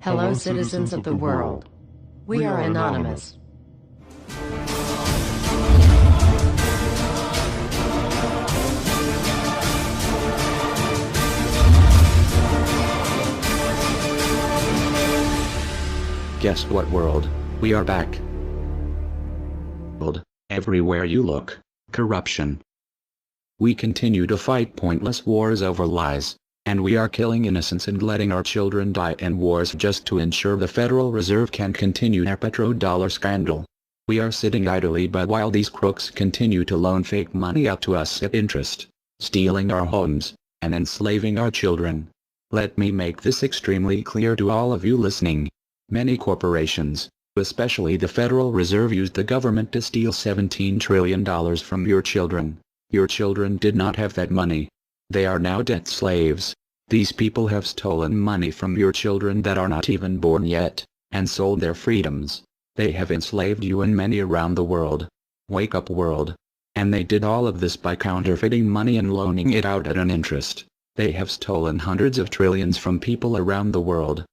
Hello, citizens of the world. We are anonymous. Guess what, world? We are back. Everywhere you look, corruption. We continue to fight pointless wars over lies, and we are killing innocents and letting our children die in wars just to ensure the Federal Reserve can continue their petrodollar scandal. We are sitting idly by while these crooks continue to loan fake money out to us at interest, stealing our homes, and enslaving our children. Let me make this extremely clear to all of you listening. Many corporations, especially the Federal Reserve, used the government to steal $17 trillion from your children. Your children did not have that money. They are now debt slaves. These people have stolen money from your children that are not even born yet, and sold their freedoms. They have enslaved you and many around the world. Wake up, world. And they did all of this by counterfeiting money and loaning it out at an interest. They have stolen hundreds of trillions from people around the world.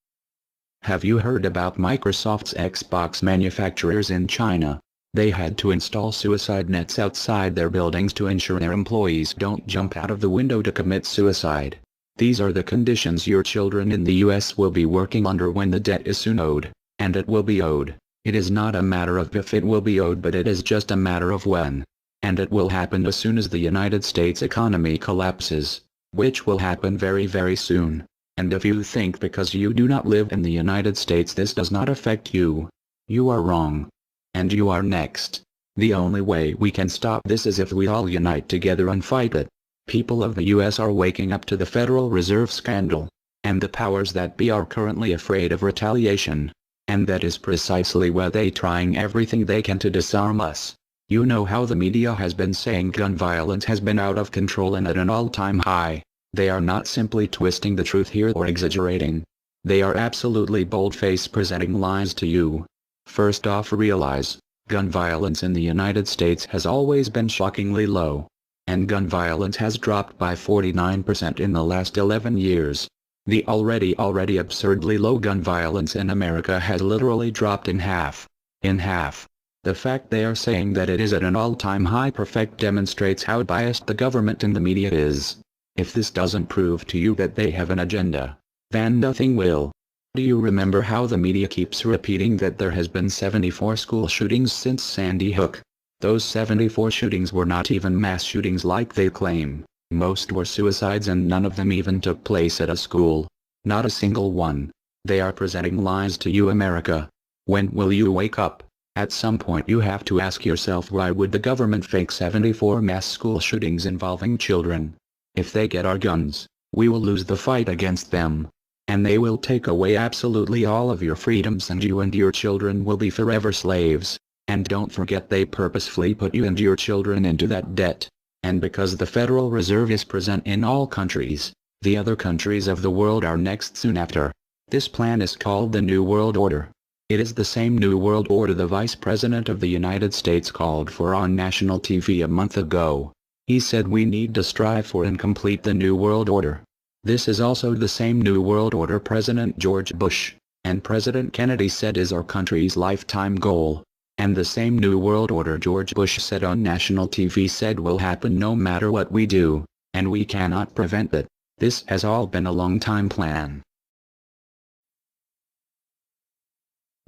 Have you heard about Microsoft's Xbox manufacturers in China? They had to install suicide nets outside their buildings to ensure their employees don't jump out of the window to commit suicide. These are the conditions your children in the US will be working under when the debt is soon owed, and it will be owed. It is not a matter of if it will be owed, but it is just a matter of when. And it will happen as soon as the United States economy collapses, which will happen very, very soon. And if you think because you do not live in the United States this does not affect you, you are wrong. And you are next. The only way we can stop this is if we all unite together and fight it. People of the US are waking up to the Federal Reserve scandal, and the powers that be are currently afraid of retaliation. And that is precisely why they trying everything they can to disarm us. You know how the media has been saying gun violence has been out of control and at an all-time high. They are not simply twisting the truth here or exaggerating. They are absolutely bold-faced presenting lies to you. First off, realize, gun violence in the United States has always been shockingly low. And gun violence has dropped by 49% in the last 11 years. The already absurdly low gun violence in America has literally dropped in half. In half. The fact they are saying that it is at an all-time high perfect demonstrates how biased the government and the media is. If this doesn't prove to you that they have an agenda, then nothing will. Do you remember how the media keeps repeating that there has been 74 school shootings since Sandy Hook? Those 74 shootings were not even mass shootings like they claim. Most were suicides and none of them even took place at a school. Not a single one. They are presenting lies to you, America. When will you wake up? At some point you have to ask yourself, why would the government fake 74 mass school shootings involving children? If they get our guns, we will lose the fight against them. And they will take away absolutely all of your freedoms and you and your children will be forever slaves. And don't forget they purposefully put you and your children into that debt. And because the Federal Reserve is present in all countries, the other countries of the world are next soon after. This plan is called the New World Order. It is the same New World Order the Vice President of the United States called for on national TV a month ago. He said we need to strive for and complete the New World Order. This is also the same New World Order President George Bush and President Kennedy said is our country's lifetime goal. And the same New World Order George Bush said on national TV said will happen no matter what we do, and we cannot prevent it. This has all been a long-time plan.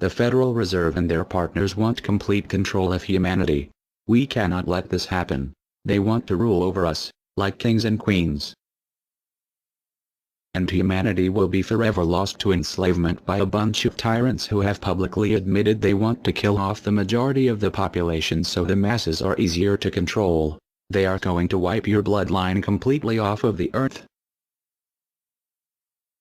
The Federal Reserve and their partners want complete control of humanity. We cannot let this happen. They want to rule over us, like kings and queens. And humanity will be forever lost to enslavement by a bunch of tyrants who have publicly admitted they want to kill off the majority of the population so the masses are easier to control. They are going to wipe your bloodline completely off of the earth.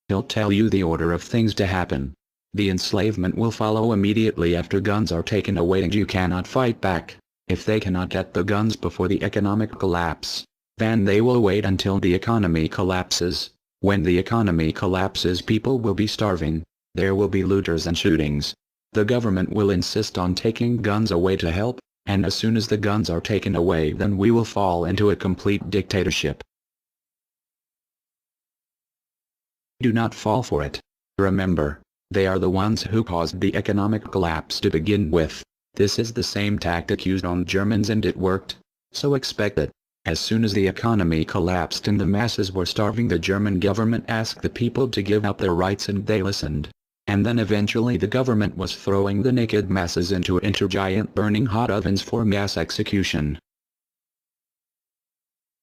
He'll tell you the order of things to happen. The enslavement will follow immediately after guns are taken away and you cannot fight back. If they cannot get the guns before the economic collapse, then they will wait until the economy collapses. When the economy collapses, people will be starving. There will be looters and shootings. The government will insist on taking guns away to help, and as soon as the guns are taken away, then we will fall into a complete dictatorship. Do not fall for it. Remember, They are the ones who caused the economic collapse to begin with. This is the same tactic used on Germans and it worked. So expect it. As soon as the economy collapsed and the masses were starving, the German government asked the people to give up their rights and they listened. And then eventually the government was throwing the naked masses into giant burning hot ovens for mass execution.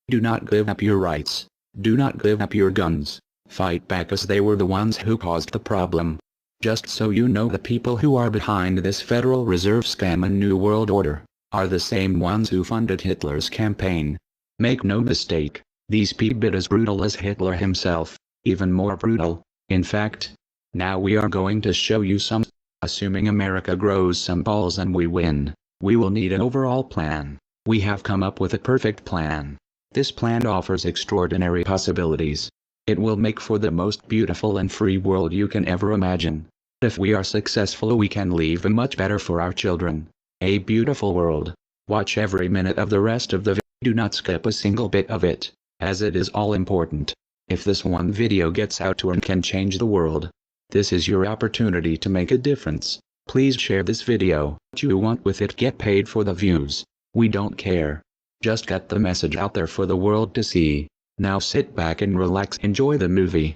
Do not give up your rights. Do not give up your guns. Fight back, as they were the ones who caused the problem. Just so you know, the people who are behind this Federal Reserve scam and New World Order are the same ones who funded Hitler's campaign. Make no mistake, these people are as brutal as Hitler himself, even more brutal. In fact, now we are going to show you some. Assuming America grows some balls and we win, we will need an overall plan. We have come up with a perfect plan. This plan offers extraordinary possibilities. It will make for the most beautiful and free world you can ever imagine. If we are successful, we can leave a much better for our children. A beautiful world. Watch every minute of the rest of the video. Do not skip a single bit of it, as it is all important. If this one video gets out to and can change the world, this is your opportunity to make a difference. Please share this video. What you want with it, get paid for the views. We don't care. Just get the message out there for the world to see. Now sit back and relax, enjoy the movie.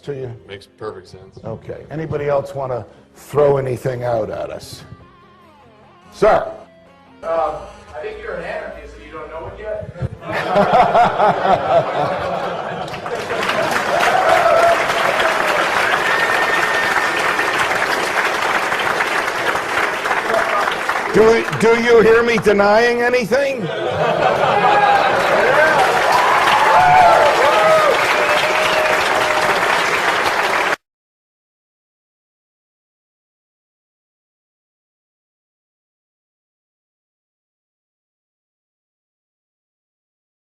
To you? Makes perfect sense. Okay. Anybody else want to throw anything out at us? Sir? I think you're an anarchist and you don't know it yet. Do you hear me denying anything?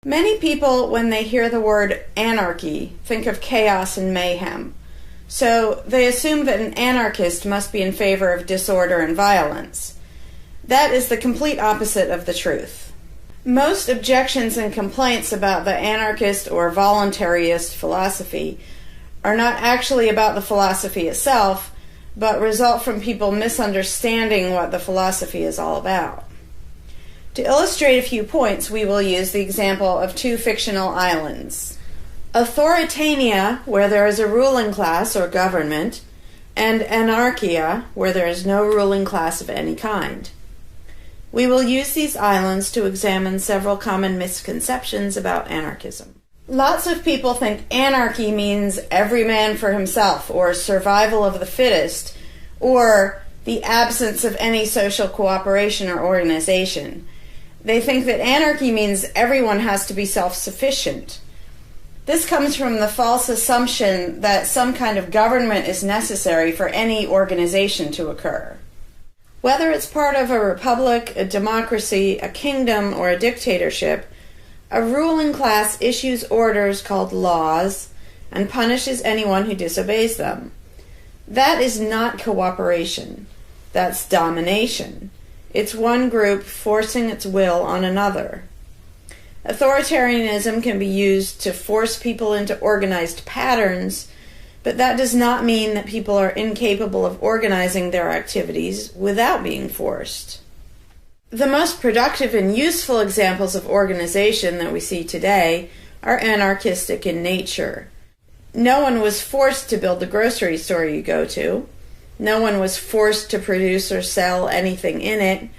Many people, when they hear the word anarchy, think of chaos and mayhem. So they assume that an anarchist must be in favor of disorder and violence. That is the complete opposite of the truth. Most objections and complaints about the anarchist or voluntarist philosophy are not actually about the philosophy itself, but result from people misunderstanding what the philosophy is all about. To illustrate a few points, we will use the example of two fictional islands. Authoritania, where there is a ruling class or government, and Anarchia, where there is no ruling class of any kind. We will use these islands to examine several common misconceptions about anarchism. Lots of people think anarchy means every man for himself, or survival of the fittest, or the absence of any social cooperation or organization. They think that anarchy means everyone has to be self-sufficient. This comes from the false assumption that some kind of government is necessary for any organization to occur. Whether it's part of a republic, a democracy, a kingdom, or a dictatorship, a ruling class issues orders called laws and punishes anyone who disobeys them. That is not cooperation. That's domination. It's one group forcing its will on another. Authoritarianism can be used to force people into organized patterns, but that does not mean that people are incapable of organizing their activities without being forced. The most productive and useful examples of organization that we see today are anarchistic in nature. No one was forced to build the grocery store you go to. No one was forced to produce or sell anything in it.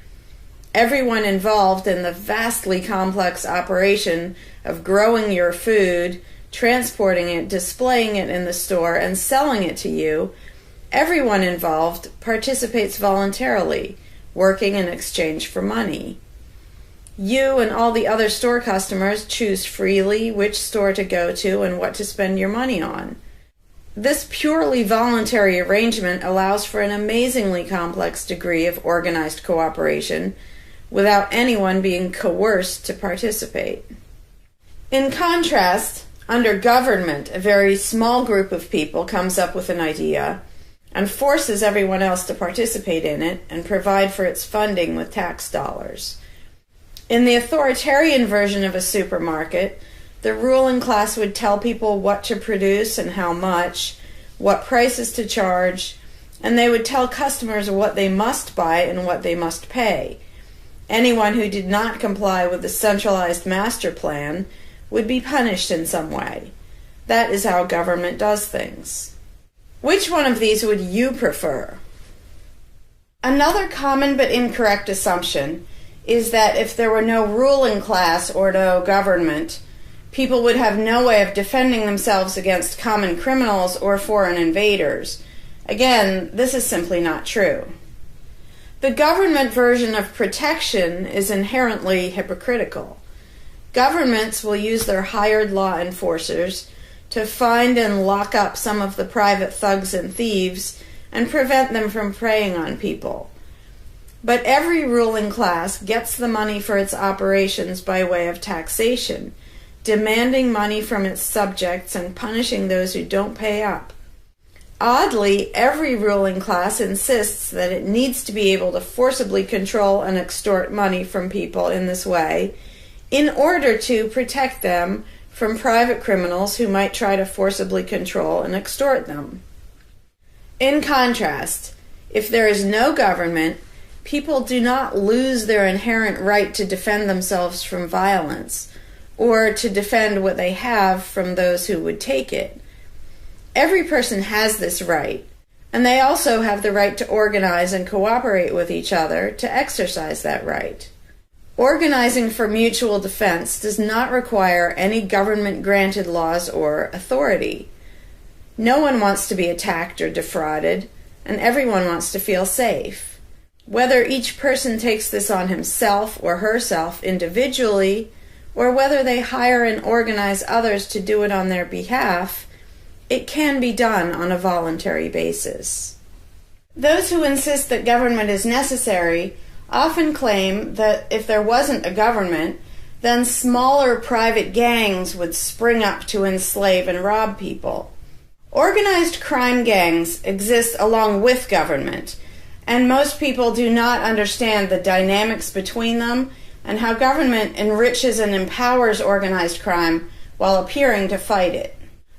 Everyone involved in the vastly complex operation of growing your food, transporting it, displaying it in the store, and selling it to you, everyone involved participates voluntarily, working in exchange for money. You and all the other store customers choose freely which store to go to and what to spend your money on. This purely voluntary arrangement allows for an amazingly complex degree of organized cooperation without anyone being coerced to participate. In contrast, under government, a very small group of people comes up with an idea and forces everyone else to participate in it and provide for its funding with tax dollars. In the authoritarian version of a supermarket, the ruling class would tell people what to produce and how much, what prices to charge, and they would tell customers what they must buy and what they must pay. Anyone who did not comply with the centralized master plan would be punished in some way. That is how government does things. Which one of these would you prefer? Another common but incorrect assumption is that if there were no ruling class or no government, people would have no way of defending themselves against common criminals or foreign invaders. Again, this is simply not true. The government version of protection is inherently hypocritical. Governments will use their hired law enforcers to find and lock up some of the private thugs and thieves and prevent them from preying on people. But every ruling class gets the money for its operations by way of taxation, demanding money from its subjects and punishing those who don't pay up. Oddly, every ruling class insists that it needs to be able to forcibly control and extort money from people in this way in order to protect them from private criminals who might try to forcibly control and extort them. In contrast, if there is no government, people do not lose their inherent right to defend themselves from violence or to defend what they have from those who would take it. Every person has this right, and they also have the right to organize and cooperate with each other to exercise that right. Organizing for mutual defense does not require any government-granted laws or authority. No one wants to be attacked or defrauded, and everyone wants to feel safe. Whether each person takes this on himself or herself individually, or whether they hire and organize others to do it on their behalf, it can be done on a voluntary basis. Those who insist that government is necessary often claim that if there wasn't a government, then smaller private gangs would spring up to enslave and rob people. Organized crime gangs exist along with government, and most people do not understand the dynamics between them and how government enriches and empowers organized crime while appearing to fight it.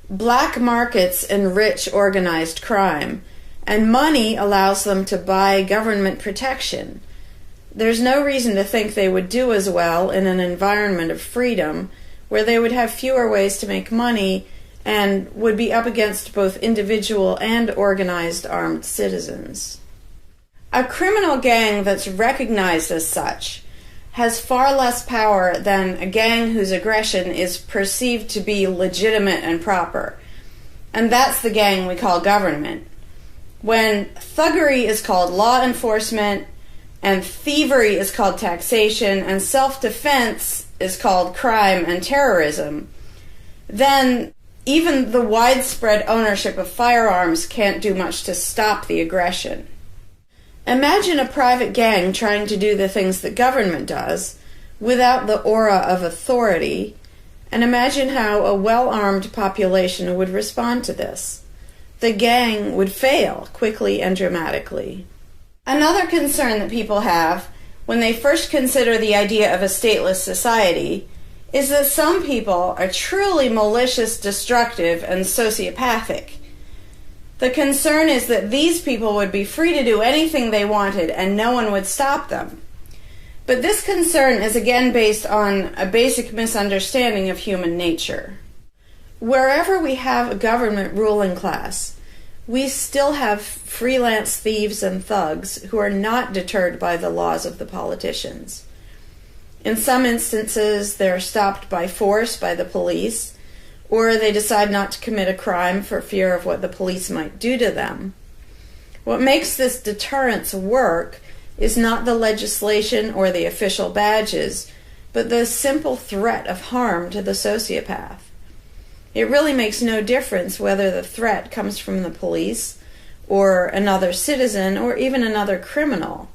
Black markets enrich organized crime, and money allows them to buy government protection. There's no reason to think they would do as well in an environment of freedom, where they would have fewer ways to make money and would be up against both individual and organized armed citizens. A criminal gang that's recognized as such has far less power than a gang whose aggression is perceived to be legitimate and proper. And that's the gang we call government. When thuggery is called law enforcement, and thievery is called taxation, and self-defense is called crime and terrorism, then even the widespread ownership of firearms can't do much to stop the aggression. Imagine a private gang trying to do the things that government does without the aura of authority, and imagine how a well-armed population would respond to this. The gang would fail quickly and dramatically. Another concern that people have when they first consider the idea of a stateless society is that some people are truly malicious, destructive, and sociopathic. The concern is that these people would be free to do anything they wanted and no one would stop them. But this concern is again based on a basic misunderstanding of human nature. Wherever we have a government ruling class, we still have freelance thieves and thugs who are not deterred by the laws of the politicians. In some instances, they're stopped by force by the police, or they decide not to commit a crime for fear of what the police might do to them. What makes this deterrence work is not the legislation or the official badges, but the simple threat of harm to the sociopath. It really makes no difference whether the threat comes from the police, or another citizen, or even another criminal.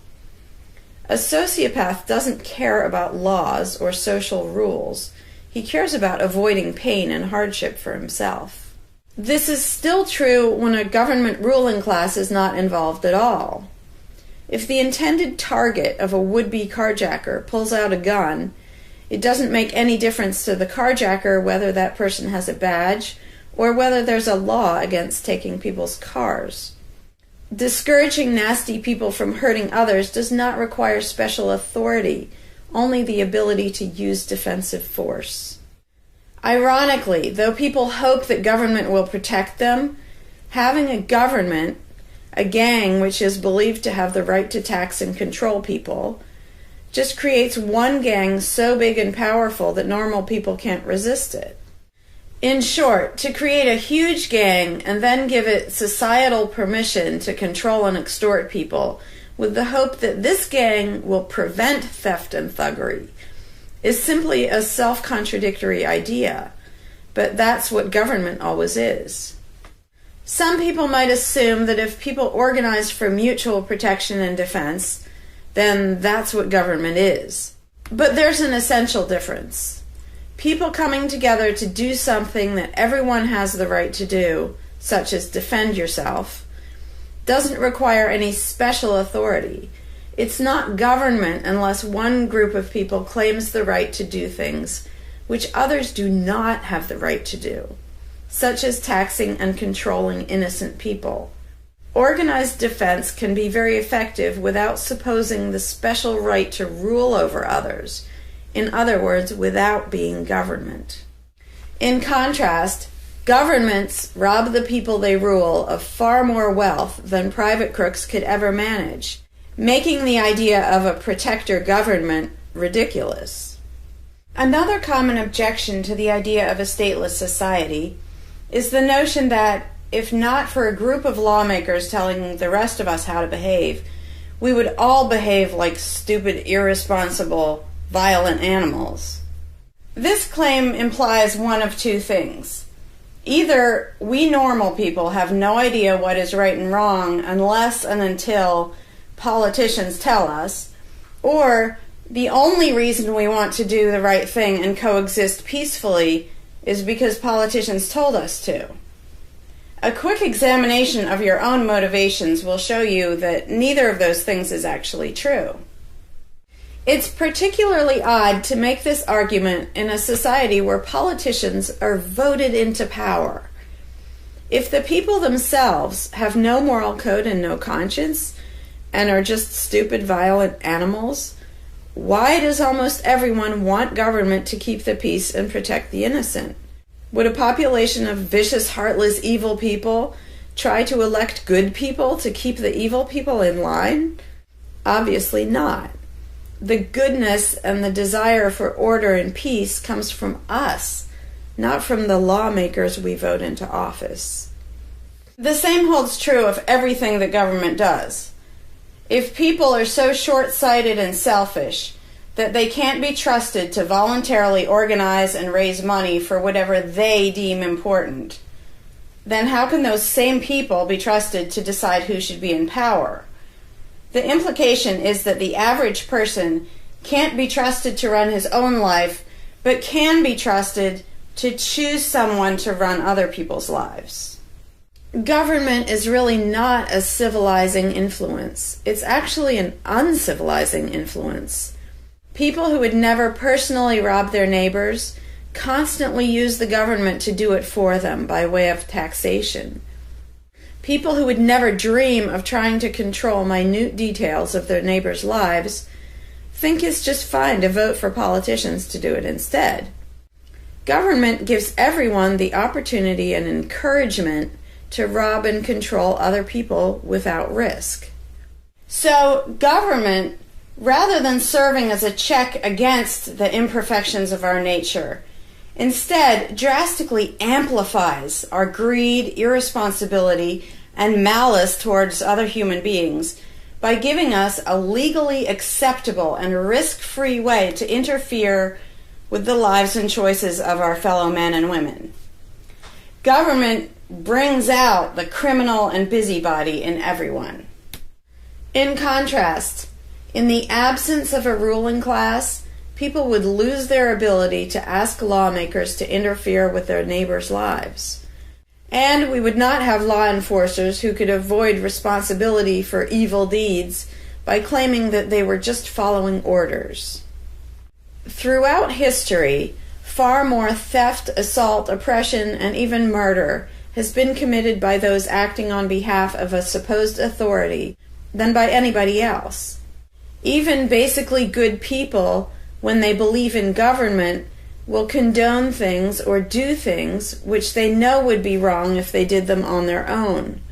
A sociopath doesn't care about laws or social rules. He cares about avoiding pain and hardship for himself. This is still true when a government ruling class is not involved at all. If the intended target of a would-be carjacker pulls out a gun, it doesn't make any difference to the carjacker whether that person has a badge or whether there's a law against taking people's cars. Discouraging nasty people from hurting others does not require special authority, only the ability to use defensive force. Ironically, though people hope that government will protect them, having a government, a gang which is believed to have the right to tax and control people, just creates one gang so big and powerful that normal people can't resist it. In short, to create a huge gang and then give it societal permission to control and extort people with the hope that this gang will prevent theft and thuggery is simply a self-contradictory idea, but that's what government always is. Some people might assume that if people organize for mutual protection and defense, then that's what government is. But there's an essential difference. People coming together to do something that everyone has the right to do, such as defend yourself, doesn't require any special authority. It's not government unless one group of people claims the right to do things which others do not have the right to do, such as taxing and controlling innocent people. Organized defense can be very effective without supposing the special right to rule over others. In other words, without being government. In contrast, governments rob the people they rule of far more wealth than private crooks could ever manage, making the idea of a protector government ridiculous. Another common objection to the idea of a stateless society is the notion that, if not for a group of lawmakers telling the rest of us how to behave, we would all behave like stupid, irresponsible, violent animals. This claim implies one of two things. Either we normal people have no idea what is right and wrong unless and until politicians tell us, or the only reason we want to do the right thing and coexist peacefully is because politicians told us to. A quick examination of your own motivations will show you that neither of those things is actually true. It's particularly odd to make this argument in a society where politicians are voted into power. If the people themselves have no moral code and no conscience, and are just stupid, violent animals, why does almost everyone want government to keep the peace and protect the innocent? Would a population of vicious, heartless, evil people try to elect good people to keep the evil people in line? Obviously not. The goodness and the desire for order and peace comes from us, not from the lawmakers we vote into office. The same holds true of everything that government does. If people are so short-sighted and selfish that they can't be trusted to voluntarily organize and raise money for whatever they deem important, then how can those same people be trusted to decide who should be in power? The implication is that the average person can't be trusted to run his own life, but can be trusted to choose someone to run other people's lives. Government is really not a civilizing influence. It's actually an uncivilizing influence. People who would never personally rob their neighbors constantly use the government to do it for them by way of taxation. People who would never dream of trying to control minute details of their neighbors' lives think it's just fine to vote for politicians to do it instead. Government gives everyone the opportunity and encouragement to rob and control other people without risk. So government, rather than serving as a check against the imperfections of our nature, instead drastically amplifies our greed, irresponsibility, and malice towards other human beings by giving us a legally acceptable and risk-free way to interfere with the lives and choices of our fellow men and women. Government brings out the criminal and busybody in everyone. In contrast, in the absence of a ruling class, people would lose their ability to ask lawmakers to interfere with their neighbors' lives. And we would not have law enforcers who could avoid responsibility for evil deeds by claiming that they were just following orders. Throughout history, far more theft, assault, oppression, and even murder has been committed by those acting on behalf of a supposed authority than by anybody else. Even basically good people, when they believe in government, will condone things or do things which they know would be wrong if they did them on their own.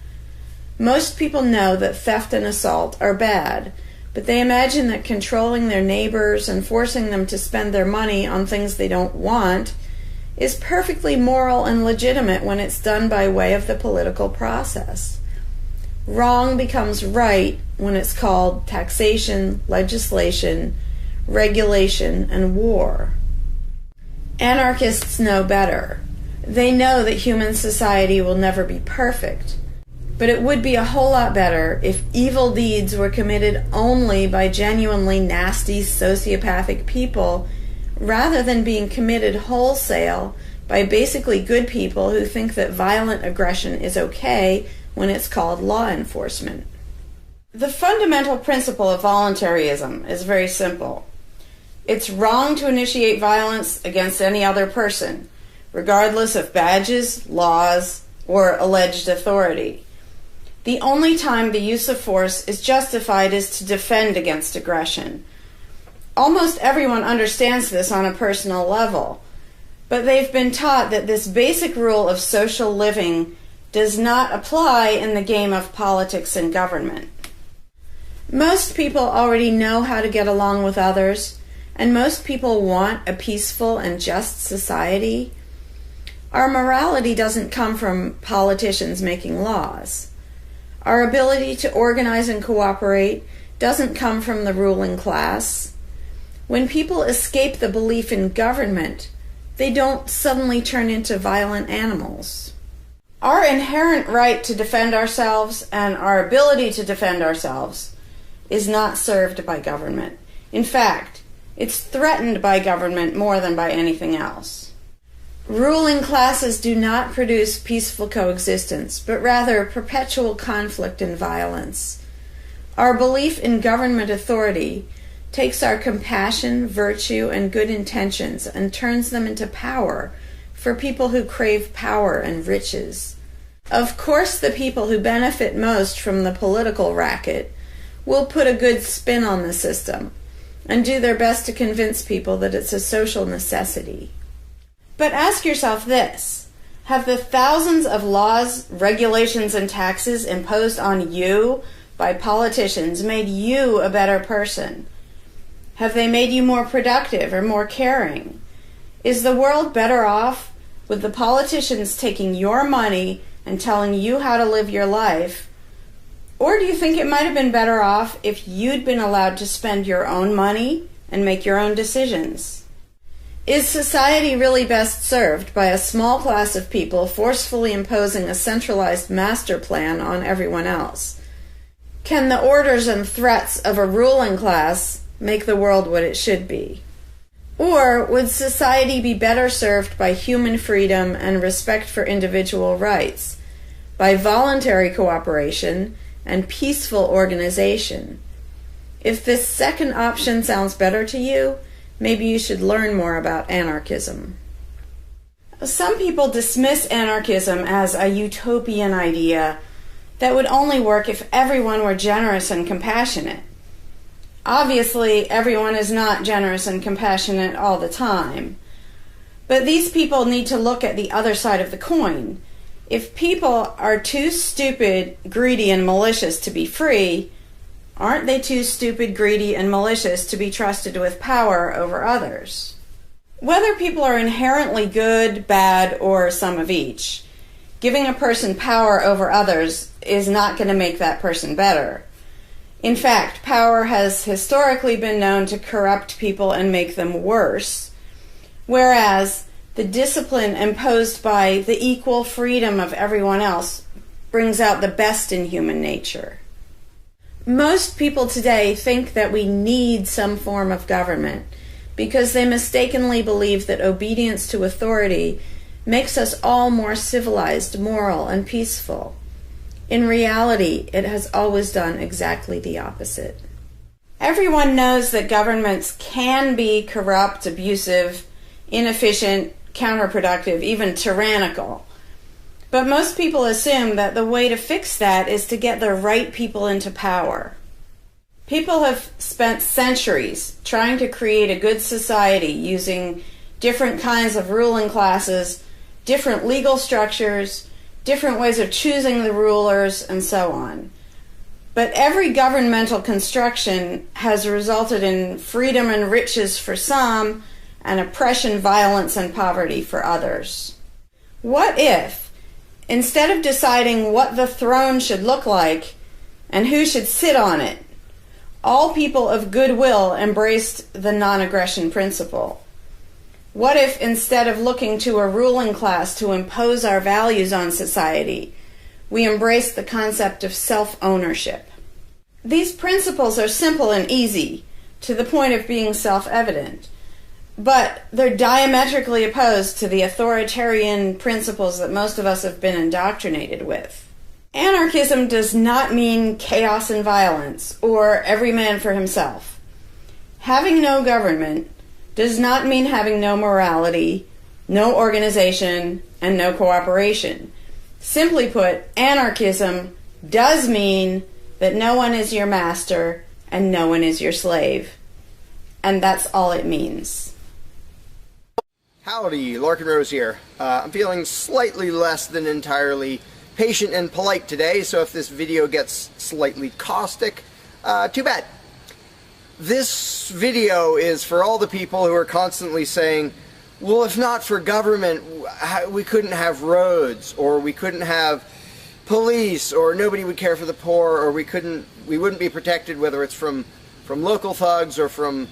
Most people know that theft and assault are bad, but they imagine that controlling their neighbors and forcing them to spend their money on things they don't want is perfectly moral and legitimate when it's done by way of the political process. Wrong becomes right when it's called taxation, legislation, regulation, and war. Anarchists know better. They know that human society will never be perfect, but it would be a whole lot better if evil deeds were committed only by genuinely nasty, sociopathic people, rather than being committed wholesale by basically good people who think that violent aggression is okay when it's called law enforcement. The fundamental principle of voluntarism is very simple. It's wrong to initiate violence against any other person, regardless of badges, laws, or alleged authority. The only time the use of force is justified is to defend against aggression. Almost everyone understands this on a personal level, but they've been taught that this basic rule of social living does not apply in the game of politics and government. Most people already know how to get along with others, and most people want a peaceful and just society. Our morality doesn't come from politicians making laws. Our ability to organize and cooperate doesn't come from the ruling class. When people escape the belief in government, they don't suddenly turn into violent animals. Our inherent right to defend ourselves and our ability to defend ourselves is not served by government. In fact, it's threatened by government more than by anything else. Ruling classes do not produce peaceful coexistence, but rather perpetual conflict and violence. Our belief in government authority takes our compassion, virtue, and good intentions and turns them into power for people who crave power and riches. Of course, the people who benefit most from the political racket will put a good spin on the system and do their best to convince people that it's a social necessity. But ask yourself this: have the thousands of laws, regulations, and taxes imposed on you by politicians made you a better person? Have they made you more productive or more caring? Is the world better off with the politicians taking your money and telling you how to live your life? Or do you think it might have been better off if you'd been allowed to spend your own money and make your own decisions? Is society really best served by a small class of people forcefully imposing a centralized master plan on everyone else? Can the orders and threats of a ruling class make the world what it should be? Or would society be better served by human freedom and respect for individual rights, by voluntary cooperation and peaceful organization? If this second option sounds better to you, maybe you should learn more about anarchism. Some people dismiss anarchism as a utopian idea that would only work if everyone were generous and compassionate. Obviously, everyone is not generous and compassionate all the time. But these people need to look at the other side of the coin. If people are too stupid, greedy, and malicious to be free, aren't they too stupid, greedy, and malicious to be trusted with power over others? Whether people are inherently good, bad, or some of each, giving a person power over others is not going to make that person better. In fact, power has historically been known to corrupt people and make them worse, whereas the discipline imposed by the equal freedom of everyone else brings out the best in human nature. Most people today think that we need some form of government because they mistakenly believe that obedience to authority makes us all more civilized, moral, and peaceful. In reality, it has always done exactly the opposite. Everyone knows that governments can be corrupt, abusive, inefficient, counterproductive, even tyrannical. But most people assume that the way to fix that is to get the right people into power. People have spent centuries trying to create a good society using different kinds of ruling classes, different legal structures, different ways of choosing the rulers, and so on. But every governmental construction has resulted in freedom and riches for some, and oppression, violence, and poverty for others. What if, instead of deciding what the throne should look like and who should sit on it, all people of goodwill embraced the non-aggression principle? What if, instead of looking to a ruling class to impose our values on society, we embraced the concept of self-ownership? These principles are simple and easy, to the point of being self-evident, but they're diametrically opposed to the authoritarian principles that most of us have been indoctrinated with. Anarchism does not mean chaos and violence, or every man for himself. Having no government does not mean having no morality, no organization, and no cooperation. Simply put, anarchism does mean that no one is your master and no one is your slave. And that's all it means. Howdy, Larkin Rose here. I'm feeling slightly less than entirely patient and polite today, so if this video gets slightly caustic, too bad. This video is for all the people who are constantly saying, well, if not for government, we couldn't have roads, or we couldn't have police, or nobody would care for the poor, or we wouldn't be protected, whether it's from local thugs or from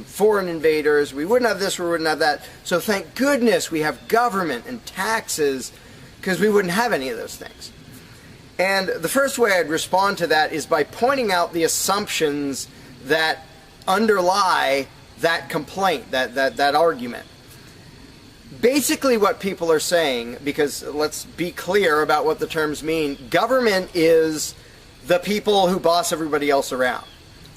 foreign invaders. We wouldn't have this, we wouldn't have that. So thank goodness we have government and taxes, because we wouldn't have any of those things. And the first way I'd respond to that is by pointing out the assumptions that underlie that complaint, that argument. Basically what people are saying, because let's be clear about what the terms mean, government is the people who boss everybody else around.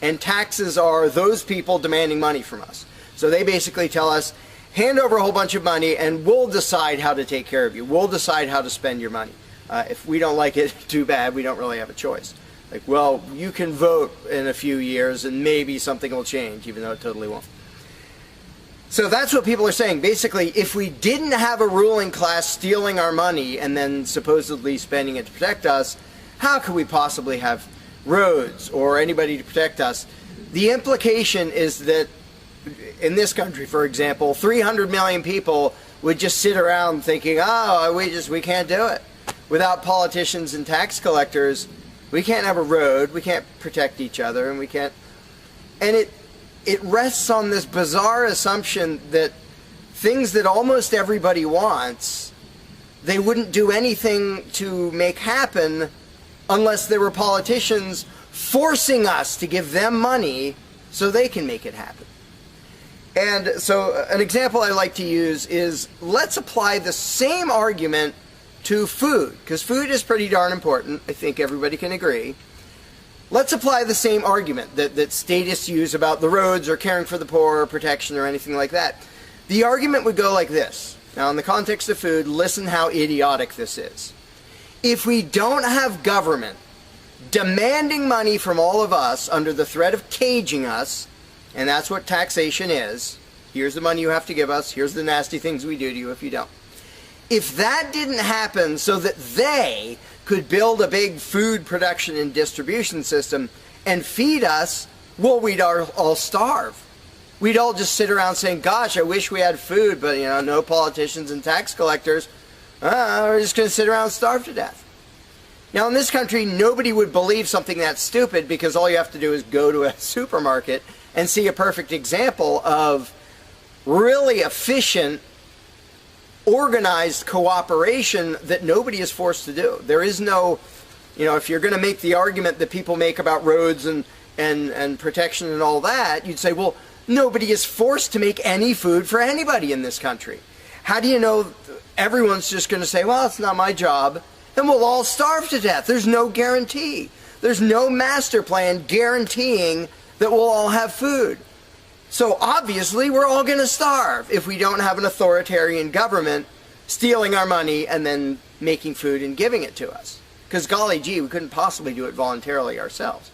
And taxes are those people demanding money from us. So they basically tell us, hand over a whole bunch of money and we'll decide how to take care of you. We'll decide how to spend your money. If we don't like it, too bad, we don't really have a choice. Like, well, you can vote in a few years and maybe something will change, even though it totally won't. So that's what people are saying. Basically, if we didn't have a ruling class stealing our money and then supposedly spending it to protect us, how could we possibly have roads or anybody to protect us? The implication is that in this country, for example, 300 million people would just sit around thinking, oh, we can't do it. Without politicians and tax collectors, we can't have a road, we can't protect each other, and we can't... And it rests on this bizarre assumption that things that almost everybody wants, they wouldn't do anything to make happen unless there were politicians forcing us to give them money so they can make it happen. And so an example I like to use is, let's apply the same argument to food, because food is pretty darn important. I think everybody can agree. Let's apply the same argument that statists use about the roads or caring for the poor or protection or anything like that. The argument would go like this. Now, in the context of food, listen how idiotic this is. If we don't have government demanding money from all of us under the threat of caging us, and that's what taxation is, here's the money you have to give us, here's the nasty things we do to you if you don't. If that didn't happen so that they could build a big food production and distribution system and feed us, well, we'd all starve. We'd all just sit around saying, gosh, I wish we had food, but no politicians and tax collectors. We're just going to sit around and starve to death. Now, in this country, nobody would believe something that stupid, because all you have to do is go to a supermarket and see a perfect example of really efficient, organized cooperation that nobody is forced to do. There is no, if you're going to make the argument that people make about roads and protection and all that, you'd say, well, nobody is forced to make any food for anybody in this country. How do you know everyone's just going to say, well, it's not my job, and we'll all starve to death? There's no guarantee. There's no master plan guaranteeing that we'll all have food. So obviously we're all going to starve if we don't have an authoritarian government stealing our money and then making food and giving it to us. Because golly gee, we couldn't possibly do it voluntarily ourselves.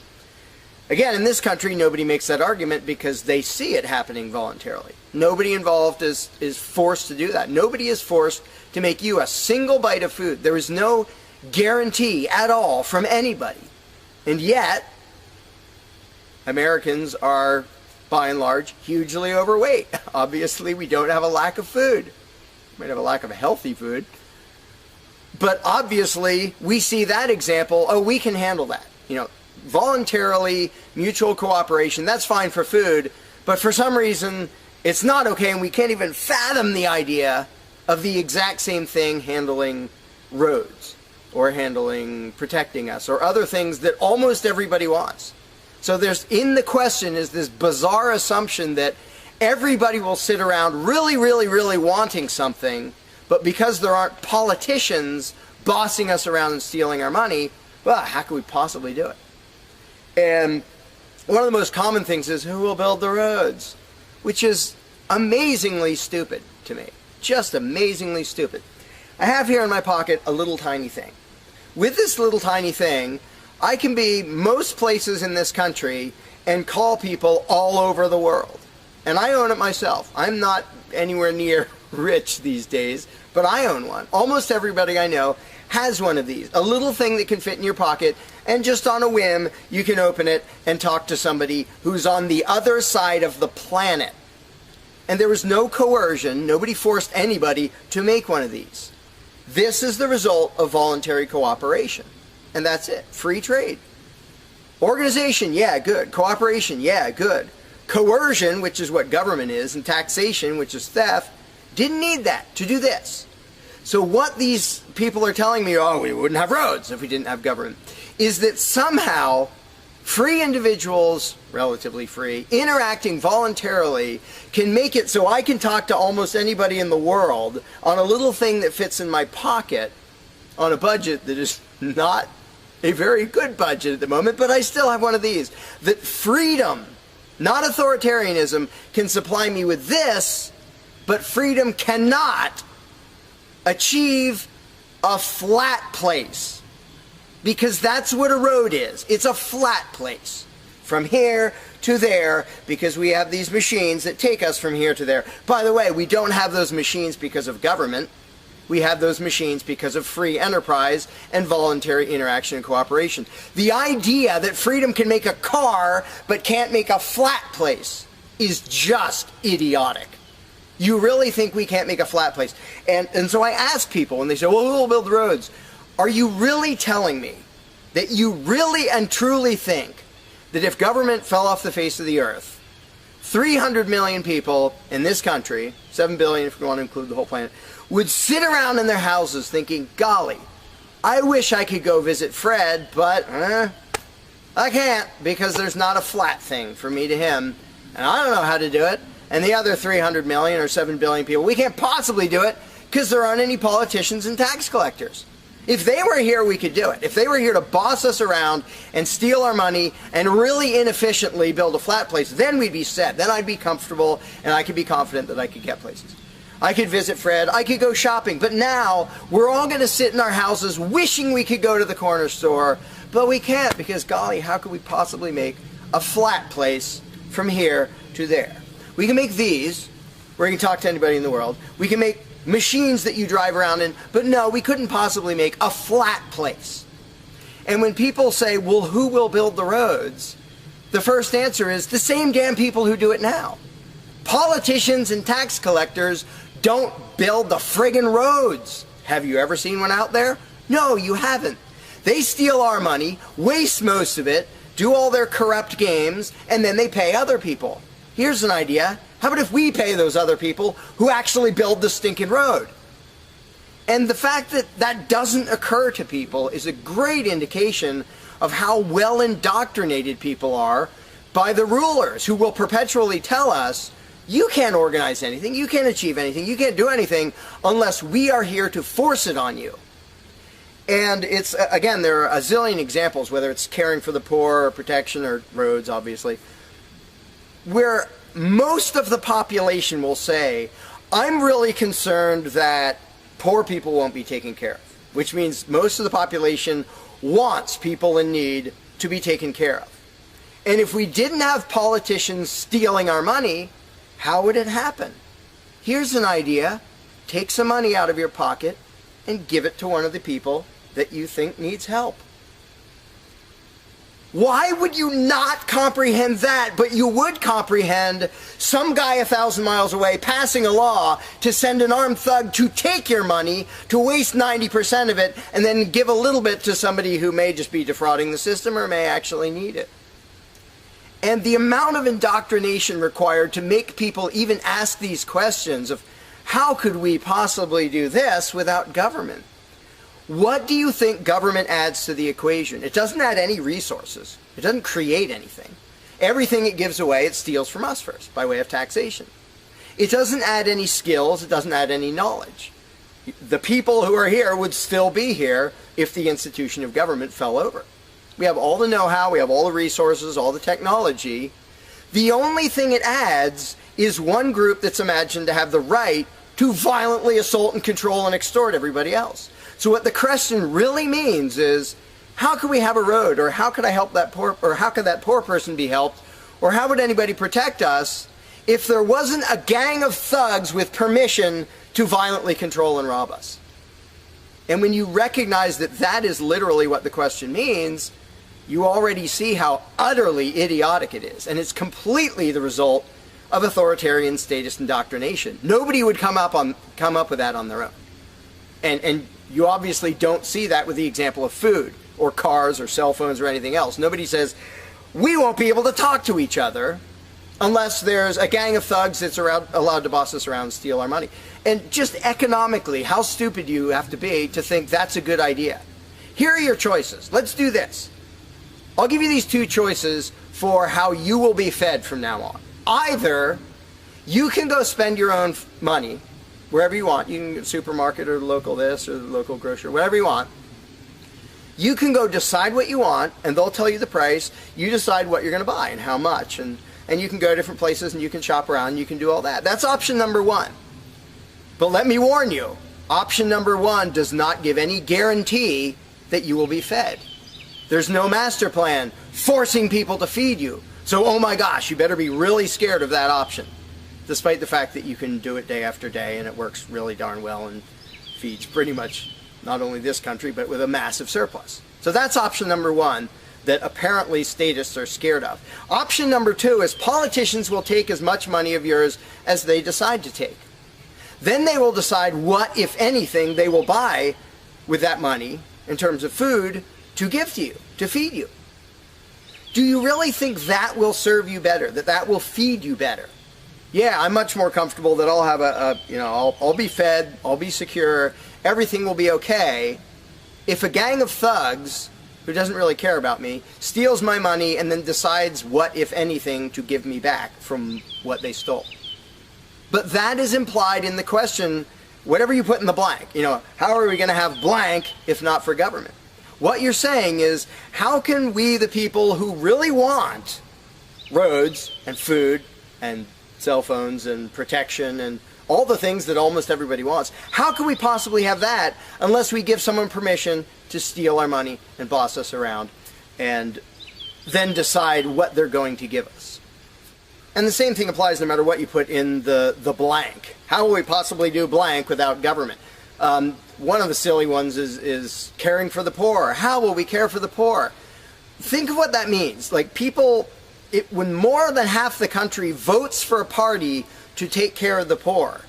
Again, in this country, nobody makes that argument because they see it happening voluntarily. Nobody involved is forced to do that. Nobody is forced to make you a single bite of food. There is no guarantee at all from anybody. And yet, Americans are, by and large, hugely overweight. Obviously, we don't have a lack of food. We might have a lack of healthy food. But obviously, we see that example, oh, we can handle that. You know, voluntarily, mutual cooperation, that's fine for food, but for some reason, it's not okay, and we can't even fathom the idea of the exact same thing handling roads, or handling protecting us, or other things that almost everybody wants. So there's, in the question, is this bizarre assumption that everybody will sit around really, really, really wanting something, but because there aren't politicians bossing us around and stealing our money, well, how could we possibly do it? And one of the most common things is, who will build the roads? Which is amazingly stupid to me. Just amazingly stupid. I have here in my pocket a little tiny thing. With this little tiny thing, I can be most places in this country and call people all over the world. And I own it myself. I'm not anywhere near rich these days, but I own one. Almost everybody I know has one of these. A little thing that can fit in your pocket, and just on a whim, you can open it and talk to somebody who's on the other side of the planet. And there was no coercion. Nobody forced anybody to make one of these. This is the result of voluntary cooperation. And that's it. Free trade. Organization, yeah, good. Cooperation, yeah, good. Coercion, which is what government is, and taxation, which is theft, didn't need that to do this. So what these people are telling me, oh, we wouldn't have roads if we didn't have government, is that somehow free individuals, relatively free, interacting voluntarily can make it so I can talk to almost anybody in the world on a little thing that fits in my pocket on a budget that is not a very good budget at the moment, but I still have one of these. That freedom, not authoritarianism, can supply me with this, but freedom cannot achieve a flat place. Because that's what a road is. It's a flat place. From here to there, because we have these machines that take us from here to there. By the way, we don't have those machines because of government. We have those machines because of free enterprise and voluntary interaction and cooperation. The idea that freedom can make a car but can't make a flat place is just idiotic. You really think we can't make a flat place? And so I ask people, and they say, well, who will build roads? Are you really telling me that you really and truly think that if government fell off the face of the earth, 300 million people in this country, 7 billion if you want to include the whole planet, would sit around in their houses thinking, golly, I wish I could go visit Fred, but I can't because there's not a flat thing from me to him, and I don't know how to do it. And the other 300 million or 7 billion people, we can't possibly do it because there aren't any politicians and tax collectors. If they were here, we could do it. If they were here to boss us around and steal our money and really inefficiently build a flat place, then we'd be set. Then I'd be comfortable and I could be confident that I could get places. I could visit Fred, I could go shopping, but now we're all going to sit in our houses wishing we could go to the corner store, but we can't because, golly, how could we possibly make a flat place from here to there? We can make these, where you can talk to anybody in the world. We can make machines that you drive around in, but no, we couldn't possibly make a flat place. And when people say, well, who will build the roads? The first answer is the same damn people who do it now. Politicians and tax collectors don't build the friggin' roads. Have you ever seen one out there? No, you haven't. They steal our money, waste most of it, do all their corrupt games, and then they pay other people. Here's an idea. How about if we pay those other people who actually build the stinking road? And the fact that that doesn't occur to people is a great indication of how well indoctrinated people are by the rulers who will perpetually tell us, you can't organize anything, you can't achieve anything, you can't do anything unless we are here to force it on you. And it's, again, there are a zillion examples, whether it's caring for the poor or protection or roads, obviously. where most of the population will say, I'm really concerned that poor people won't be taken care of, which means most of the population wants people in need to be taken care of. And if we didn't have politicians stealing our money, how would it happen? Here's an idea. Take some money out of your pocket and give it to one of the people that you think needs help. Why would you not comprehend that, but you would comprehend some guy 1,000 miles away passing a law to send an armed thug to take your money, to waste 90% of it, and then give a little bit to somebody who may just be defrauding the system or may actually need it? And the amount of indoctrination required to make people even ask these questions of how could we possibly do this without government? What do you think government adds to the equation? It doesn't add any resources. It doesn't create anything. Everything it gives away, it steals from us first, by way of taxation. It doesn't add any skills. It doesn't add any knowledge. The people who are here would still be here if the institution of government fell over. We have all the know-how, we have all the resources, all the technology. The only thing it adds is one group that's imagined to have the right to violently assault and control and extort everybody else. So what the question really means is, how could we have a road, or how could I help that poor, or how could that poor person be helped, or how would anybody protect us if there wasn't a gang of thugs with permission to violently control and rob us? And when you recognize that that is literally what the question means, you already see how utterly idiotic it is. And it's completely the result of authoritarian statist indoctrination. Nobody would come up with that on their own. And you obviously don't see that with the example of food or cars or cell phones or anything else. Nobody says, we won't be able to talk to each other unless there's a gang of thugs that's allowed to boss us around and steal our money. And just economically, how stupid do you have to be to think that's a good idea? Here are your choices. Let's do this. I'll give you these two choices for how you will be fed from now on. Either you can go spend your own money wherever you want. You can go to the supermarket or the local this or the local grocery, whatever you want. You can go decide what you want, and they'll tell you the price. You decide what you're going to buy and how much. And you can go to different places and you can shop around and you can do all that. That's option number one. But let me warn you, option number one does not give any guarantee that you will be fed. There's no master plan forcing people to feed you. So, oh my gosh, you better be really scared of that option, despite the fact that you can do it day after day and it works really darn well and feeds pretty much not only this country, but with a massive surplus. So that's option number one that apparently statists are scared of. Option number two is politicians will take as much money of yours as they decide to take. Then they will decide what, if anything, they will buy with that money in terms of food to give to you, to feed you. Do you really think that will serve you better, that will feed you better? Yeah, I'm much more comfortable that I'll have I'll be fed, I'll be secure, everything will be okay. If a gang of thugs who doesn't really care about me steals my money and then decides what, if anything, to give me back from what they stole. But that is implied in the question, whatever you put in the blank. How are we going to have blank if not for government? What you're saying is, how can we, the people who really want roads and food and cell phones and protection and all the things that almost everybody wants, how can we possibly have that unless we give someone permission to steal our money and boss us around and then decide what they're going to give us? And the same thing applies no matter what you put in the blank. How will we possibly do blank without government? One of the silly ones is caring for the poor. How will we care for the poor? Think of what that means. Like when more than half the country votes for a party to take care of the poor,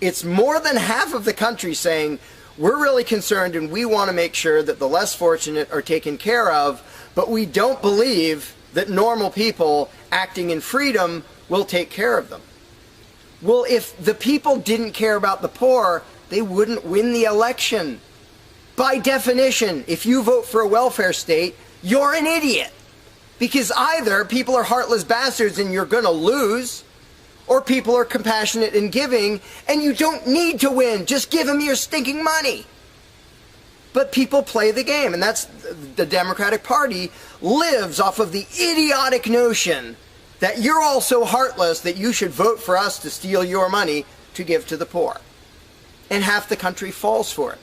it's more than half of the country saying, we're really concerned and we want to make sure that the less fortunate are taken care of, but we don't believe that normal people acting in freedom will take care of them. Well, if the people didn't care about the poor, they wouldn't win the election. By definition, if you vote for a welfare state, you're an idiot. Because either people are heartless bastards and you're going to lose, or people are compassionate and giving and you don't need to win. Just give them your stinking money. But people play the game, and that's the Democratic Party lives off of the idiotic notion that you're all so heartless that you should vote for us to steal your money to give to the poor. And half the country falls for it.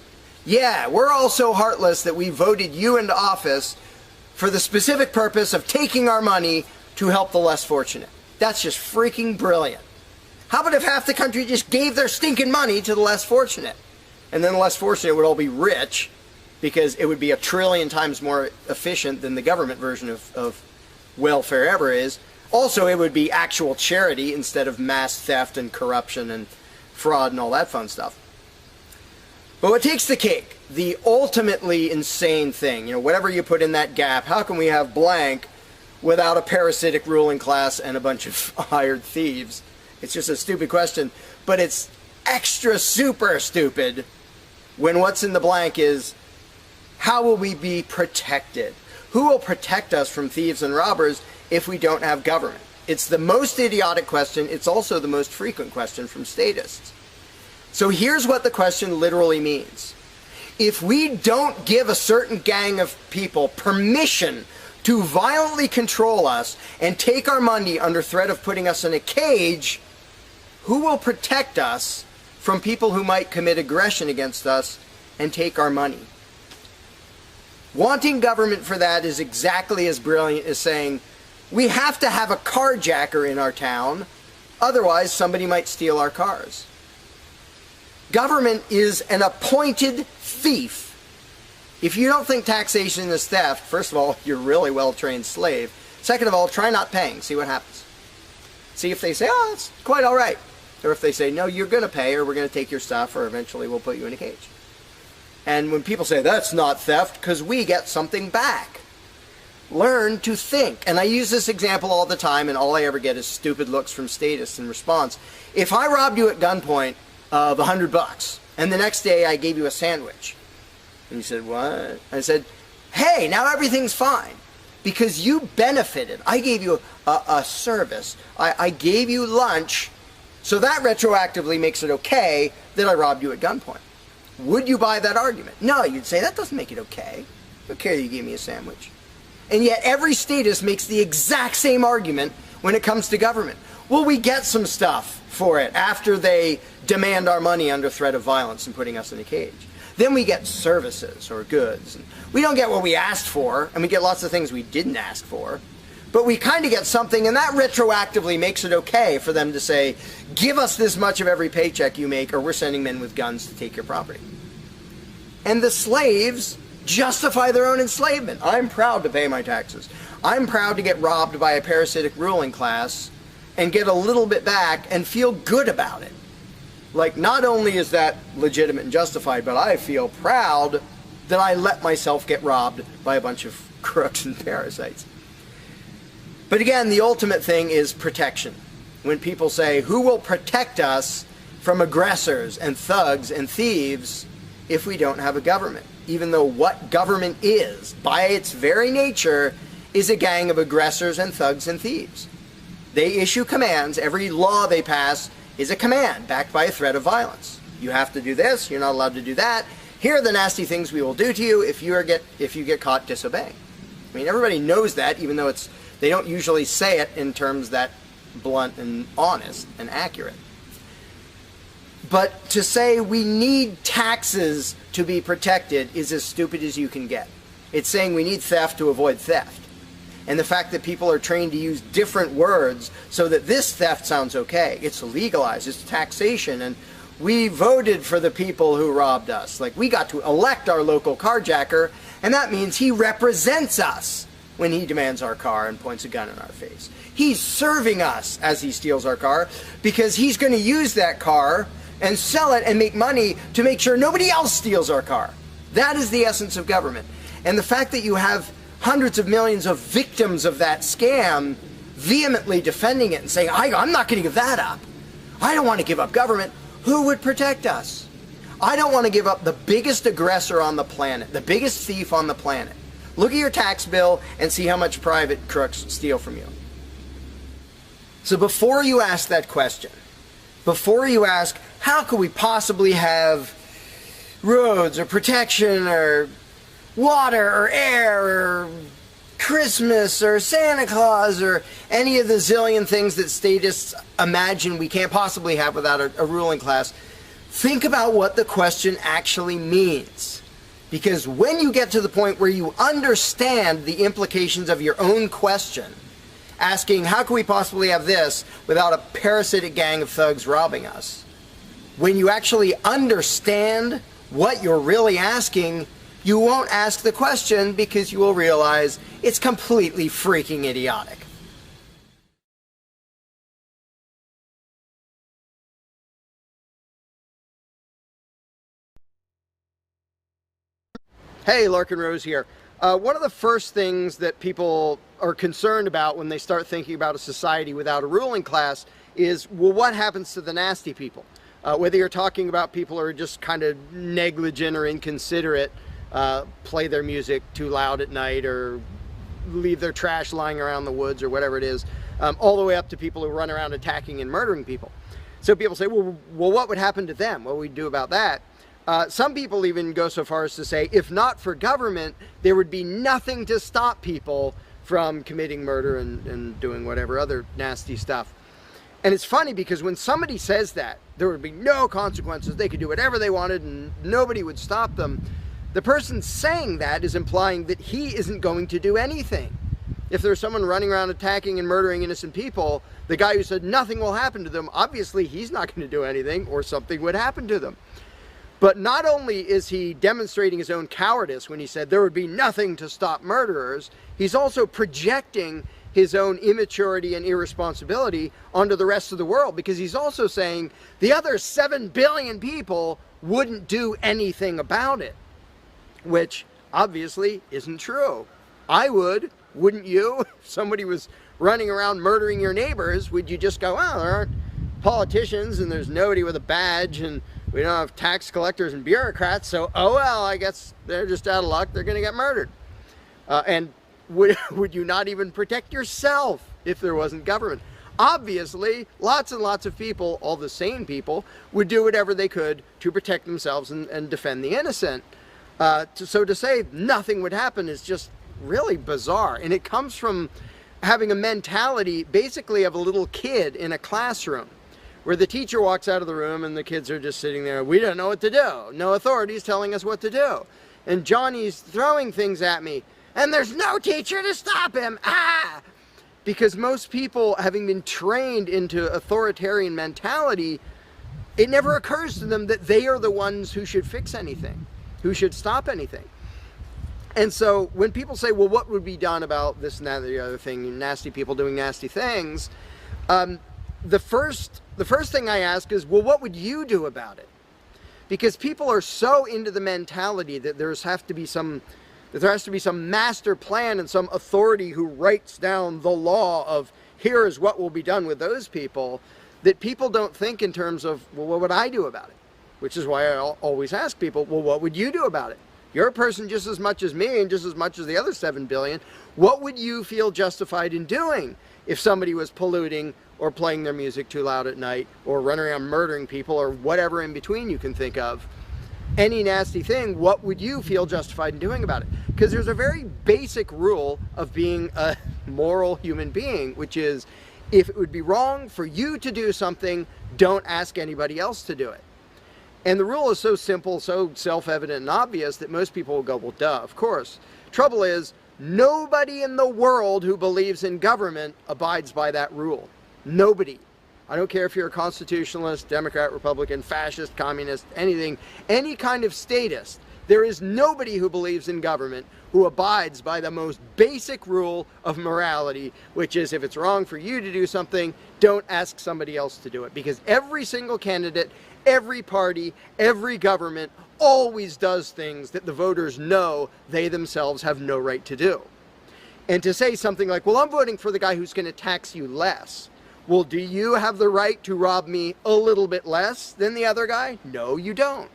Yeah, we're all so heartless that we voted you into office for the specific purpose of taking our money to help the less fortunate. That's just freaking brilliant. How about if half the country just gave their stinking money to the less fortunate? And then the less fortunate would all be rich, because it would be 1 trillion times more efficient than the government version of welfare ever is. Also, it would be actual charity instead of mass theft and corruption and fraud and all that fun stuff. But what takes the cake, the ultimately insane thing, whatever you put in that gap, how can we have blank without a parasitic ruling class and a bunch of hired thieves? It's just a stupid question, but it's extra super stupid when what's in the blank is, how will we be protected? Who will protect us from thieves and robbers if we don't have government? It's the most idiotic question. It's also the most frequent question from statists. So here's what the question literally means. If we don't give a certain gang of people permission to violently control us and take our money under threat of putting us in a cage, who will protect us from people who might commit aggression against us and take our money? Wanting government for that is exactly as brilliant as saying, we have to have a carjacker in our town, otherwise somebody might steal our cars. Government is an appointed thief. If you don't think taxation is theft, first of all, you're a really well-trained slave. Second of all, try not paying, see what happens. See if they say, oh, it's quite all right. Or if they say, no, you're going to pay, or we're going to take your stuff, or eventually we'll put you in a cage. And when people say, that's not theft, because we get something back. Learn to think. And I use this example all the time, and all I ever get is stupid looks from statists in response. If I robbed you at gunpoint of $100, and the next day I gave you a sandwich, and you said, what? I said, hey, now everything's fine, because you benefited. I gave you a service. I gave you lunch, so that retroactively makes it okay that I robbed you at gunpoint. Would you buy that argument? No, you'd say, that doesn't make it okay. I don't care that you gave me a sandwich. And yet every statist makes the exact same argument when it comes to government. Well, we get some stuff for it after they demand our money under threat of violence and putting us in a cage. Then we get services or goods. And we don't get what we asked for, and we get lots of things we didn't ask for. But we kind of get something, and that retroactively makes it okay for them to say, give us this much of every paycheck you make, or we're sending men with guns to take your property. And the slaves justify their own enslavement. I'm proud to pay my taxes. I'm proud to get robbed by a parasitic ruling class and get a little bit back and feel good about it. Like, not only is that legitimate and justified, but I feel proud that I let myself get robbed by a bunch of crooks and parasites. But again, the ultimate thing is protection. When people say, who will protect us from aggressors and thugs and thieves if we don't have a government? Even though what government is, by its very nature, is a gang of aggressors and thugs and thieves. They issue commands. Every law they pass is a command backed by a threat of violence. You have to do this. You're not allowed to do that. Here are the nasty things we will do to you if you get caught disobeying. I mean, everybody knows that, even though they don't usually say it in terms that blunt and honest and accurate. But to say we need taxes to be protected is as stupid as you can get. It's saying we need theft to avoid theft. And the fact that people are trained to use different words so that this theft sounds okay. It's legalized, it's taxation, and we voted for the people who robbed us. Like, we got to elect our local carjacker, and that means he represents us when he demands our car and points a gun in our face. He's serving us as he steals our car, because he's going to use that car and sell it and make money to make sure nobody else steals our car. That is the essence of government. And the fact that you have hundreds of millions of victims of that scam vehemently defending it and saying, I'm not going to give that up. I don't want to give up government. Who would protect us? I don't want to give up the biggest aggressor on the planet, the biggest thief on the planet. Look at your tax bill and see how much private crooks steal from you. So before you ask that question, before you ask, how could we possibly have roads or protection or water or air or Christmas or Santa Claus or any of the zillion things that statists imagine we can't possibly have without a ruling class, think about what the question actually means. Because when you get to the point where you understand the implications of your own question, asking, how can we possibly have this without a parasitic gang of thugs robbing us? When you actually understand what you're really asking, you won't ask the question because you will realize it's completely freaking idiotic. Hey, Larkin Rose here. One of the first things that people are concerned about when they start thinking about a society without a ruling class is, well, what happens to the nasty people? Whether you're talking about people who are just kind of negligent or inconsiderate, play their music too loud at night or leave their trash lying around the woods or whatever it is, all the way up to people who run around attacking and murdering people. So people say, well, what would happen to them? What would we do about that? Some people even go so far as to say, if not for government, there would be nothing to stop people from committing murder and doing whatever other nasty stuff. And it's funny because when somebody says that, there would be no consequences, they could do whatever they wanted and nobody would stop them, the person saying that is implying that he isn't going to do anything. If there's someone running around attacking and murdering innocent people, the guy who said nothing will happen to them, obviously he's not going to do anything or something would happen to them. But not only is he demonstrating his own cowardice when he said there would be nothing to stop murderers, he's also projecting his own immaturity and irresponsibility onto the rest of the world, because he's also saying the other 7 billion people wouldn't do anything about it, which obviously isn't true. I would, wouldn't you? If somebody was running around murdering your neighbors, would you just go, well, there aren't politicians and there's nobody with a badge and we don't have tax collectors and bureaucrats, so oh well, I guess they're just out of luck, they're going to get murdered. And would you not even protect yourself if there wasn't government? Obviously, lots and lots of people, all the sane people, would do whatever they could to protect themselves and defend the innocent. So to say nothing would happen is just really bizarre. And it comes from having a mentality basically of a little kid in a classroom, where the teacher walks out of the room and the kids are just sitting there. We don't know what to do. No authorities telling us what to do. And Johnny's throwing things at me. And there's no teacher to stop him. Ah! Because most people, having been trained into authoritarian mentality, it never occurs to them that they are the ones who should fix anything, who should stop anything. And so when people say, well, what would be done about this and that and the other thing, nasty people doing nasty things, the first thing I ask is, well, what would you do about it? Because people are so into the mentality that there has to be some master plan and some authority who writes down the law of here is what will be done with those people, that people don't think in terms of, well, what would I do about it? Which is why I always ask people, well, what would you do about it? You're a person just as much as me and just as much as the other 7 billion. What would you feel justified in doing if somebody was polluting or playing their music too loud at night or running around murdering people or whatever in between you can think of? Any nasty thing, what would you feel justified in doing about it? Because there's a very basic rule of being a moral human being, which is if it would be wrong for you to do something, don't ask anybody else to do it. And the rule is so simple, so self-evident and obvious that most people will go, well, duh, of course. Trouble is, nobody in the world who believes in government abides by that rule. Nobody. I don't care if you're a constitutionalist, Democrat, Republican, fascist, communist, anything, any kind of statist. There is nobody who believes in government who abides by the most basic rule of morality, which is if it's wrong for you to do something, don't ask somebody else to do it. Because every single candidate, every party, every government always does things that the voters know they themselves have no right to do. And to say something like, well, I'm voting for the guy who's going to tax you less. Well, do you have the right to rob me a little bit less than the other guy? No, you don't.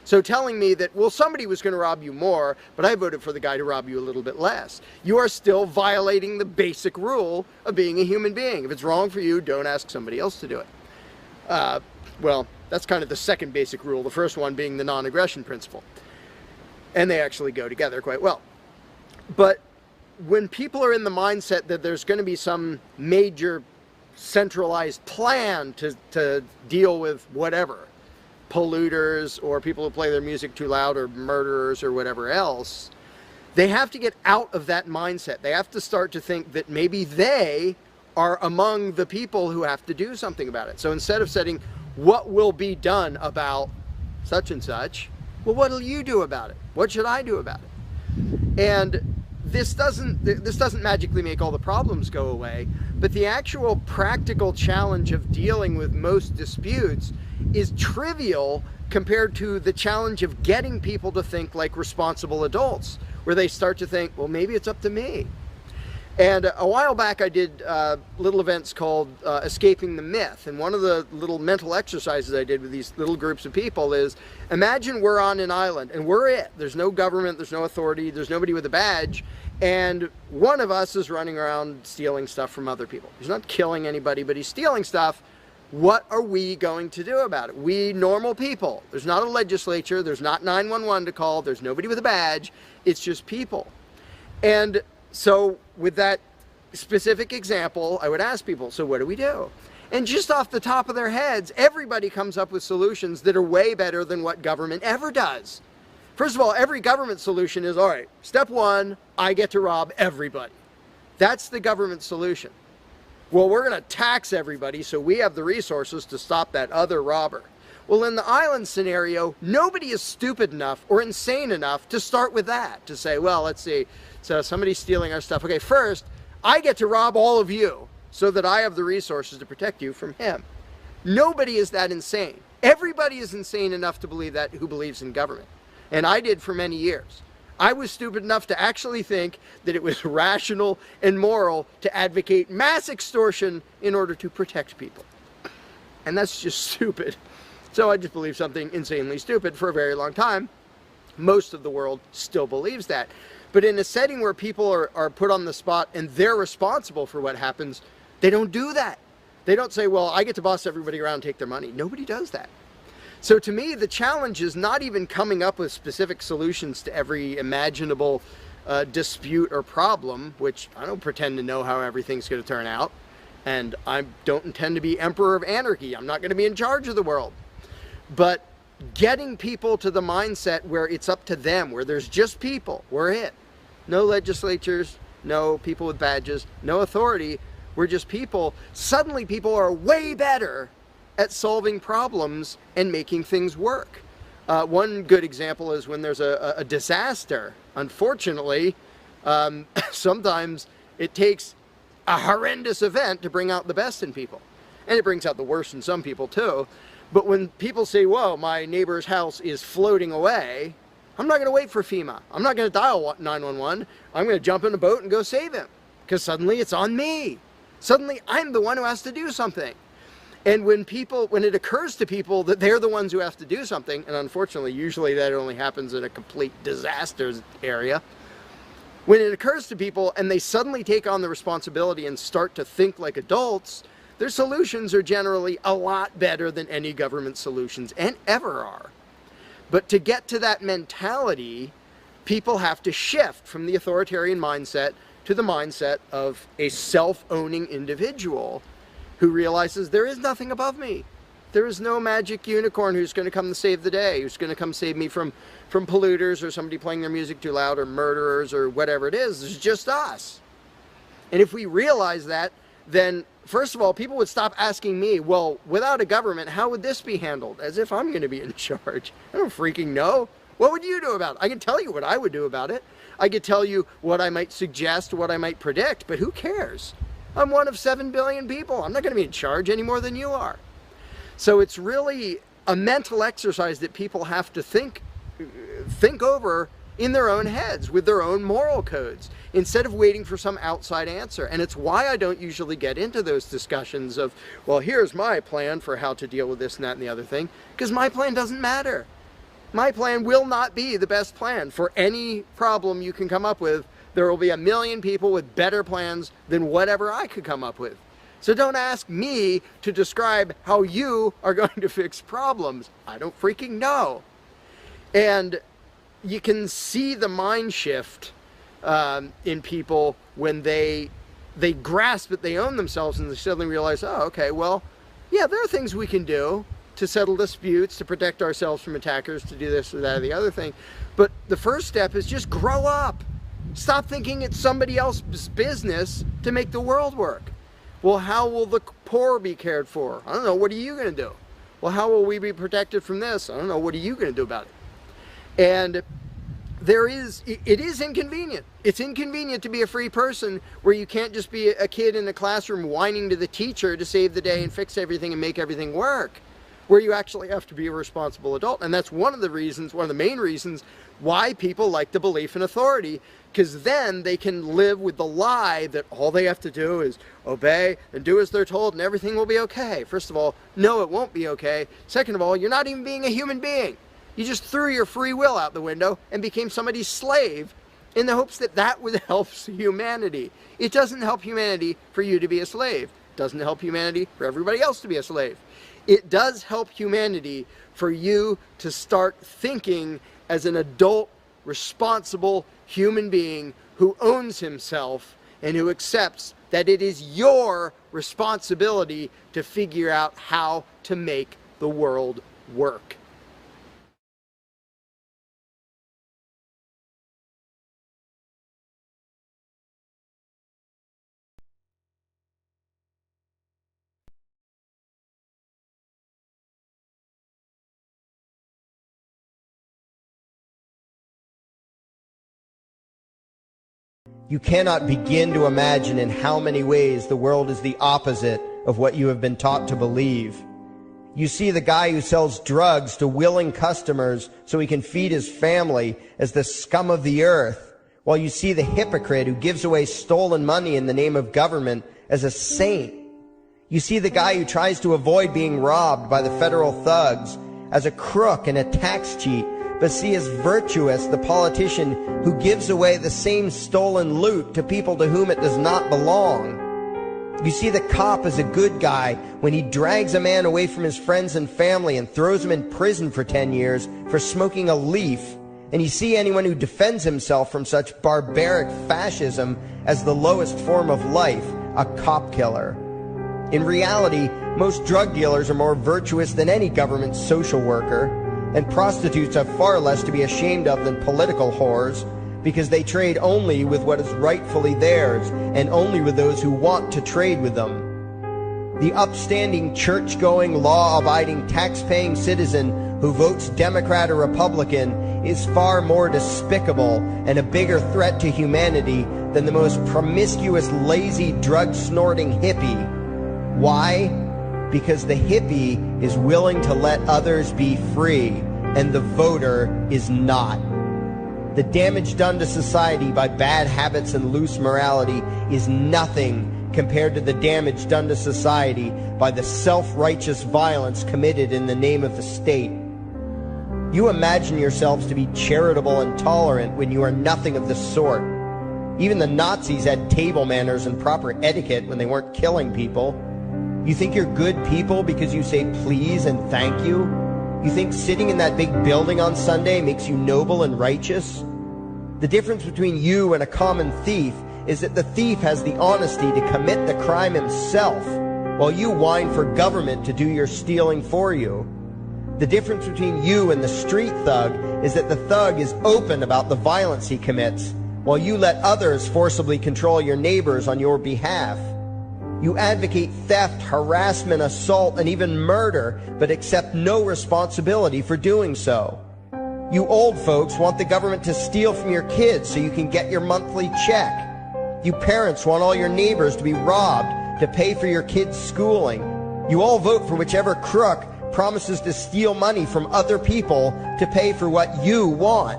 So telling me that, well, somebody was going to rob you more, but I voted for the guy to rob you a little bit less, you are still violating the basic rule of being a human being. If it's wrong for you, don't ask somebody else to do it. Well, that's kind of the second basic rule, the first one being the non-aggression principle. And they actually go together quite well. But when people are in the mindset that there's going to be some major centralized plan to deal with whatever, polluters or people who play their music too loud or murderers or whatever else, they have to get out of that mindset. They have to start to think that maybe they are among the people who have to do something about it. So instead of saying, what will be done about such and such, well, what will you do about it? What should I do about it? And this doesn't magically make all the problems go away, but the actual practical challenge of dealing with most disputes is trivial compared to the challenge of getting people to think like responsible adults, where they start to think, well, maybe it's up to me. And a while back I did little events called Escaping the Myth, and one of the little mental exercises I did with these little groups of people is, imagine we're on an island and we're it. There's no government, there's no authority, there's nobody with a badge, and one of us is running around stealing stuff from other people. He's not killing anybody, but he's stealing stuff. What are we going to do about it? We normal people. There's not a legislature, there's not 911 to call, there's nobody with a badge, it's just people. And so with that specific example, I would ask people, so what do we do? And just off the top of their heads, everybody comes up with solutions that are way better than what government ever does. First of all, every government solution is, all right, step one, I get to rob everybody. That's the government solution. Well, we're going to tax everybody so we have the resources to stop that other robber. Well, in the island scenario, nobody is stupid enough or insane enough to start with that, to say, well, let's see, so somebody's stealing our stuff. Okay, first, I get to rob all of you so that I have the resources to protect you from him. Nobody is that insane. Everybody is insane enough to believe that who believes in government. And I did for many years. I was stupid enough to actually think that it was rational and moral to advocate mass extortion in order to protect people. And that's just stupid. So I just believed something insanely stupid for a very long time. Most of the world still believes that. But in a setting where people are put on the spot and they're responsible for what happens, they don't do that. They don't say, well, I get to boss everybody around and take their money. Nobody does that. So to me, the challenge is not even coming up with specific solutions to every imaginable dispute or problem, which I don't pretend to know how everything's going to turn out. And I don't intend to be emperor of anarchy. I'm not going to be in charge of the world. But getting people to the mindset where it's up to them, where there's just people, we're it. No legislatures, no people with badges, no authority, we're just people. Suddenly people are way better at solving problems and making things work. One good example is when there's a disaster. Unfortunately, sometimes it takes a horrendous event to bring out the best in people. And it brings out the worst in some people too. But when people say, whoa, my neighbor's house is floating away, I'm not going to wait for FEMA. I'm not going to dial 911. I'm going to jump in a boat and go save him. Because suddenly it's on me. Suddenly I'm the one who has to do something. And when it occurs to people that they're the ones who have to do something, and unfortunately, usually that only happens in a complete disaster area, when it occurs to people and they suddenly take on the responsibility and start to think like adults, their solutions are generally a lot better than any government solutions, and ever are. But to get to that mentality, people have to shift from the authoritarian mindset to the mindset of a self-owning individual who realizes there is nothing above me. There is no magic unicorn who's going to come to save the day, who's going to come save me from polluters or somebody playing their music too loud or murderers or whatever it is. It's just us. And if we realize that, then first of all, people would stop asking me, well, without a government, how would this be handled? As if I'm going to be in charge. I don't freaking know. What would you do about it? I can tell you what I would do about it. I could tell you what I might suggest, what I might predict, but who cares? I'm one of 7 billion people. I'm not going to be in charge any more than you are. So it's really a mental exercise that people have to think over in their own heads with their own moral codes instead of waiting for some outside answer. And it's why I don't usually get into those discussions of, well, here's my plan for how to deal with this and that and the other thing, because my plan doesn't matter. My plan will not be the best plan for any problem you can come up with. There will be a million people with better plans than whatever I could come up with. So don't ask me to describe how you are going to fix problems. I don't freaking know. And you can see the mind shift in people when they grasp that they own themselves and they suddenly realize, oh, okay, well, yeah, there are things we can do to settle disputes, to protect ourselves from attackers, to do this or that or the other thing. But the first step is just grow up. Stop thinking it's somebody else's business to make the world work. Well, how will the poor be cared for? I don't know. What are you going to do? Well, how will we be protected from this? I don't know. What are you going to do about it? And it is inconvenient. It's inconvenient to be a free person where you can't just be a kid in a classroom whining to the teacher to save the day and fix everything and make everything work, where you actually have to be a responsible adult. And that's one of the main reasons why people like the belief in authority, because then they can live with the lie that all they have to do is obey and do as they're told and everything will be okay. First of all, no, it won't be okay. Second of all, you're not even being a human being. You just threw your free will out the window and became somebody's slave in the hopes that that would help humanity. It doesn't help humanity for you to be a slave. It doesn't help humanity for everybody else to be a slave. It does help humanity for you to start thinking as an adult, responsible human being who owns himself and who accepts that it is your responsibility to figure out how to make the world work. You cannot begin to imagine in how many ways the world is the opposite of what you have been taught to believe. You see the guy who sells drugs to willing customers so he can feed his family as the scum of the earth, while you see the hypocrite who gives away stolen money in the name of government as a saint. You see the guy who tries to avoid being robbed by the federal thugs as a crook and a tax cheat, but see as virtuous the politician who gives away the same stolen loot to people to whom it does not belong. You see the cop as a good guy when he drags a man away from his friends and family and throws him in prison for 10 years for smoking a leaf. And you see anyone who defends himself from such barbaric fascism as the lowest form of life, a cop killer. In reality, most drug dealers are more virtuous than any government social worker, and prostitutes have far less to be ashamed of than political whores, because they trade only with what is rightfully theirs, and only with those who want to trade with them. The upstanding, church-going, law-abiding, tax-paying citizen who votes Democrat or Republican is far more despicable and a bigger threat to humanity than the most promiscuous, lazy, drug-snorting hippie. Why? Because the hippie is willing to let others be free, and the voter is not. The damage done to society by bad habits and loose morality is nothing compared to the damage done to society by the self-righteous violence committed in the name of the state. You imagine yourselves to be charitable and tolerant when you are nothing of the sort. Even the Nazis had table manners and proper etiquette when they weren't killing people. You think you're good people because you say please and thank you? You think sitting in that big building on Sunday makes you noble and righteous? The difference between you and a common thief is that the thief has the honesty to commit the crime himself, while you whine for government to do your stealing for you. The difference between you and the street thug is that the thug is open about the violence he commits, while you let others forcibly control your neighbors on your behalf. You advocate theft, harassment, assault, and even murder, but accept no responsibility for doing so. You old folks want the government to steal from your kids so you can get your monthly check. You parents want all your neighbors to be robbed to pay for your kids' schooling. You all vote for whichever crook promises to steal money from other people to pay for what you want.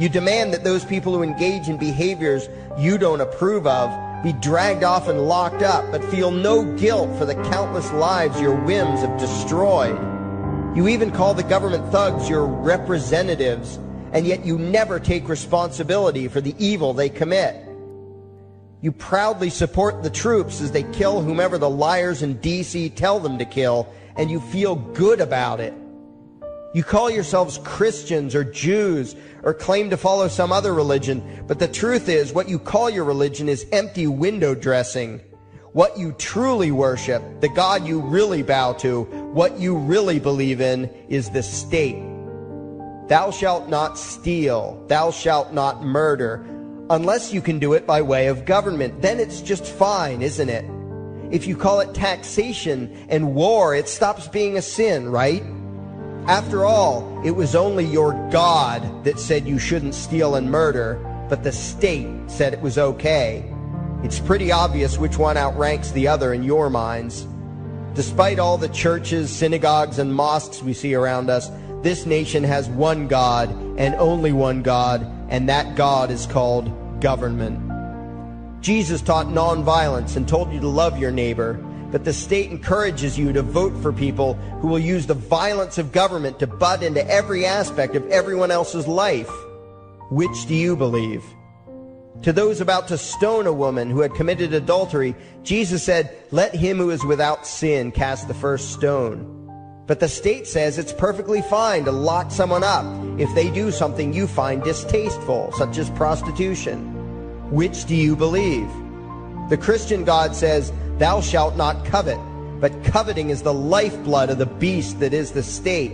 You demand that those people who engage in behaviors you don't approve of be dragged off and locked up, but feel no guilt for the countless lives your whims have destroyed. You even call the government thugs your representatives, and yet you never take responsibility for the evil they commit. You proudly support the troops as they kill whomever the liars in D.C. tell them to kill, and you feel good about it. You call yourselves Christians or Jews or claim to follow some other religion, but the truth is what you call your religion is empty window dressing. What you truly worship, the God you really bow to, what you really believe in is the state. Thou shalt not steal, thou shalt not murder, unless you can do it by way of government. Then it's just fine, isn't it? If you call it taxation and war, it stops being a sin, right? After all, it was only your God that said you shouldn't steal and murder, but the state said it was okay. It's pretty obvious which one outranks the other in your minds. Despite all the churches, synagogues, and mosques we see around us, this nation has one God and only one God, and that God is called government. Jesus taught nonviolence and told you to love your neighbor, but the state encourages you to vote for people who will use the violence of government to butt into every aspect of everyone else's life. Which do you believe? To those about to stone a woman who had committed adultery, Jesus said, "Let him who is without sin cast the first stone." But the state says it's perfectly fine to lock someone up if they do something you find distasteful, such as prostitution. Which do you believe? The Christian God says, "Thou shalt not covet," but coveting is the lifeblood of the beast that is the state.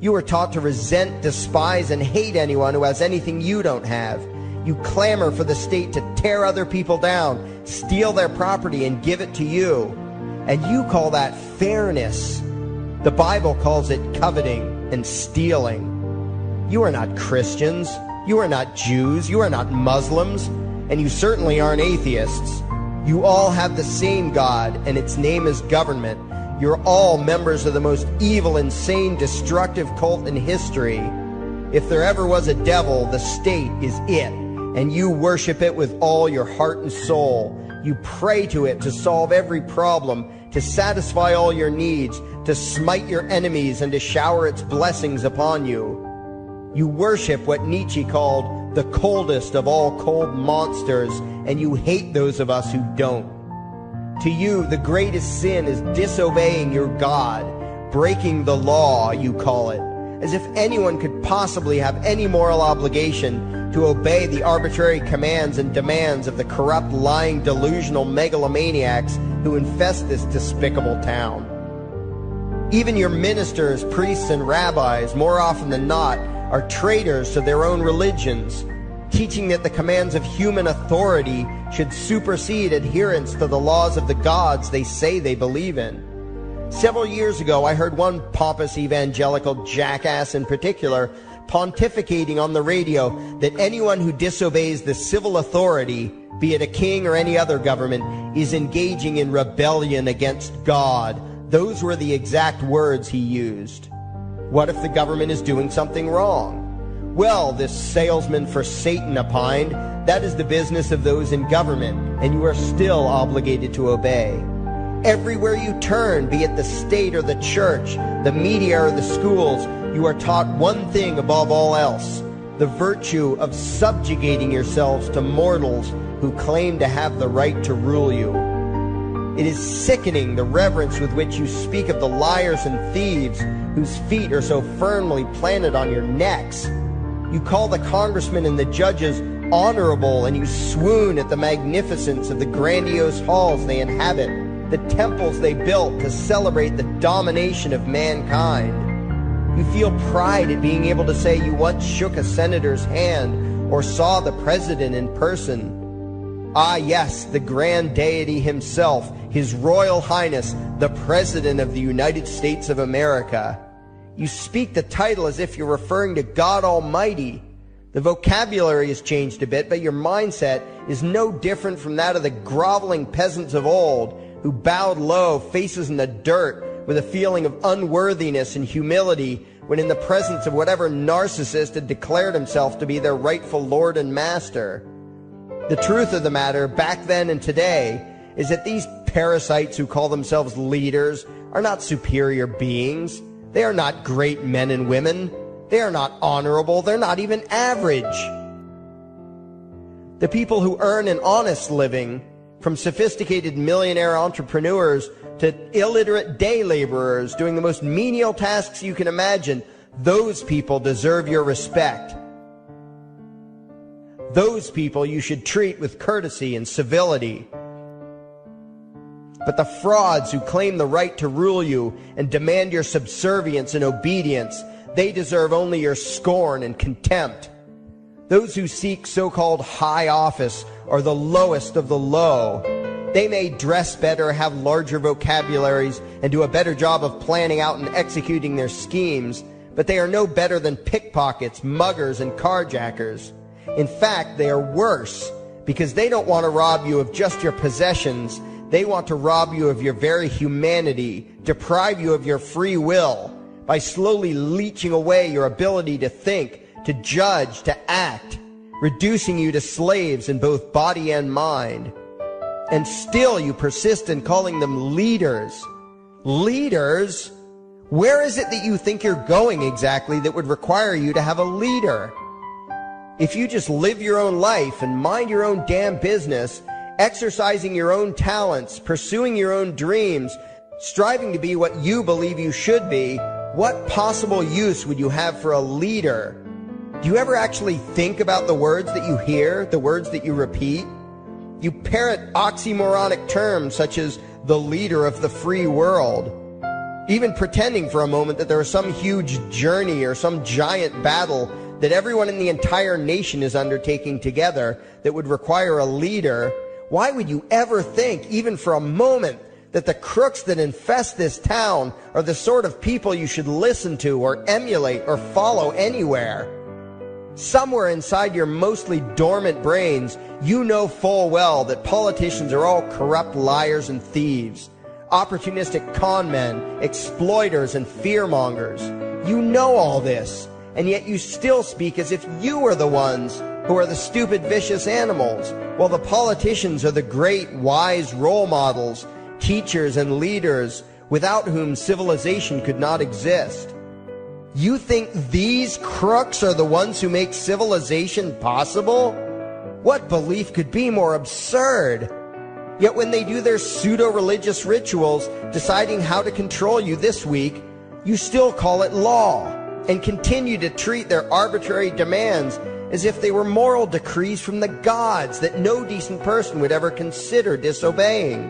You are taught to resent, despise, and hate anyone who has anything you don't have. You clamor for the state to tear other people down, steal their property, and give it to you. And you call that fairness. The Bible calls it coveting and stealing. You are not Christians. You are not Jews. You are not Muslims. And you certainly aren't atheists. You all have the same God, and its name is government. You're all members of the most evil, insane, destructive cult in history. If there ever was a devil, the state is it, and you worship it with all your heart and soul. You pray to it to solve every problem, to satisfy all your needs, to smite your enemies, and to shower its blessings upon you. You worship what Nietzsche called the coldest of all cold monsters, and you hate those of us who don't. To you, the greatest sin is disobeying your God, breaking the law, you call it, as if anyone could possibly have any moral obligation to obey the arbitrary commands and demands of the corrupt, lying, delusional megalomaniacs who infest this despicable town. Even your ministers, priests, and rabbis, more often than not, are traitors to their own religions, teaching that the commands of human authority should supersede adherence to the laws of the gods they say they believe in. Several years ago, I heard one pompous evangelical jackass in particular pontificating on the radio that anyone who disobeys the civil authority, be it a king or any other government, is engaging in rebellion against God. Those were the exact words he used. What if the government is doing something wrong? Well, this salesman for Satan opined, that is the business of those in government, and you are still obligated to obey. Everywhere you turn, be it the state or the church, the media or the schools, you are taught one thing above all else, the virtue of subjugating yourselves to mortals who claim to have the right to rule you. It is sickening the reverence with which you speak of the liars and thieves whose feet are so firmly planted on your necks. You call the congressmen and the judges honorable, and you swoon at the magnificence of the grandiose halls they inhabit, the temples they built to celebrate the domination of mankind. You feel pride at being able to say you once shook a senator's hand or saw the president in person. Ah, yes, the grand deity himself, His Royal Highness, the President of the United States of America. You speak the title as if you're referring to God Almighty. The vocabulary has changed a bit, but your mindset is no different from that of the groveling peasants of old who bowed low, faces in the dirt, with a feeling of unworthiness and humility when in the presence of whatever narcissist had declared himself to be their rightful lord and master. The truth of the matter, back then and today, is that these parasites who call themselves leaders are not superior beings. They are not great men and women. They are not honorable. They're not even average. The people who earn an honest living, from sophisticated millionaire entrepreneurs to illiterate day laborers doing the most menial tasks you can imagine, Those people deserve your respect. Those people you should treat with courtesy and civility. But the frauds who claim the right to rule you and demand your subservience and obedience, they deserve only your scorn and contempt. Those who seek so-called high office are the lowest of the low. They may dress better, have larger vocabularies, and do a better job of planning out and executing their schemes, but they are no better than pickpockets, muggers, and carjackers. In fact, they are worse, because they don't want to rob you of just your possessions. They want to rob you of your very humanity, deprive you of your free will, by slowly leeching away your ability to think, to judge, to act, reducing you to slaves in both body and mind. And still you persist in calling them leaders. Leaders? Where is it that you think you're going exactly that would require you to have a leader? If you just live your own life and mind your own damn business, exercising your own talents, pursuing your own dreams, striving to be what you believe you should be, what possible use would you have for a leader? Do you ever actually think about the words that you hear, the words that you repeat? You parrot oxymoronic terms such as the leader of the free world, even pretending for a moment that there is some huge journey or some giant battle that everyone in the entire nation is undertaking together that would require a leader. Why would you ever think, even for a moment, that the crooks that infest this town are the sort of people you should listen to or emulate or follow anywhere? Somewhere inside your mostly dormant brains, you know full well that politicians are all corrupt liars and thieves, opportunistic con men, exploiters, and fearmongers. You know all this, and yet you still speak as if you are the ones who are the stupid, vicious animals, while the politicians are the great, wise role models, teachers, and leaders without whom civilization could not exist. You think these crooks are the ones who make civilization possible? What belief could be more absurd? Yet when they do their pseudo-religious rituals, deciding how to control you this week, you still call it law, and continue to treat their arbitrary demands as if they were moral decrees from the gods that no decent person would ever consider disobeying.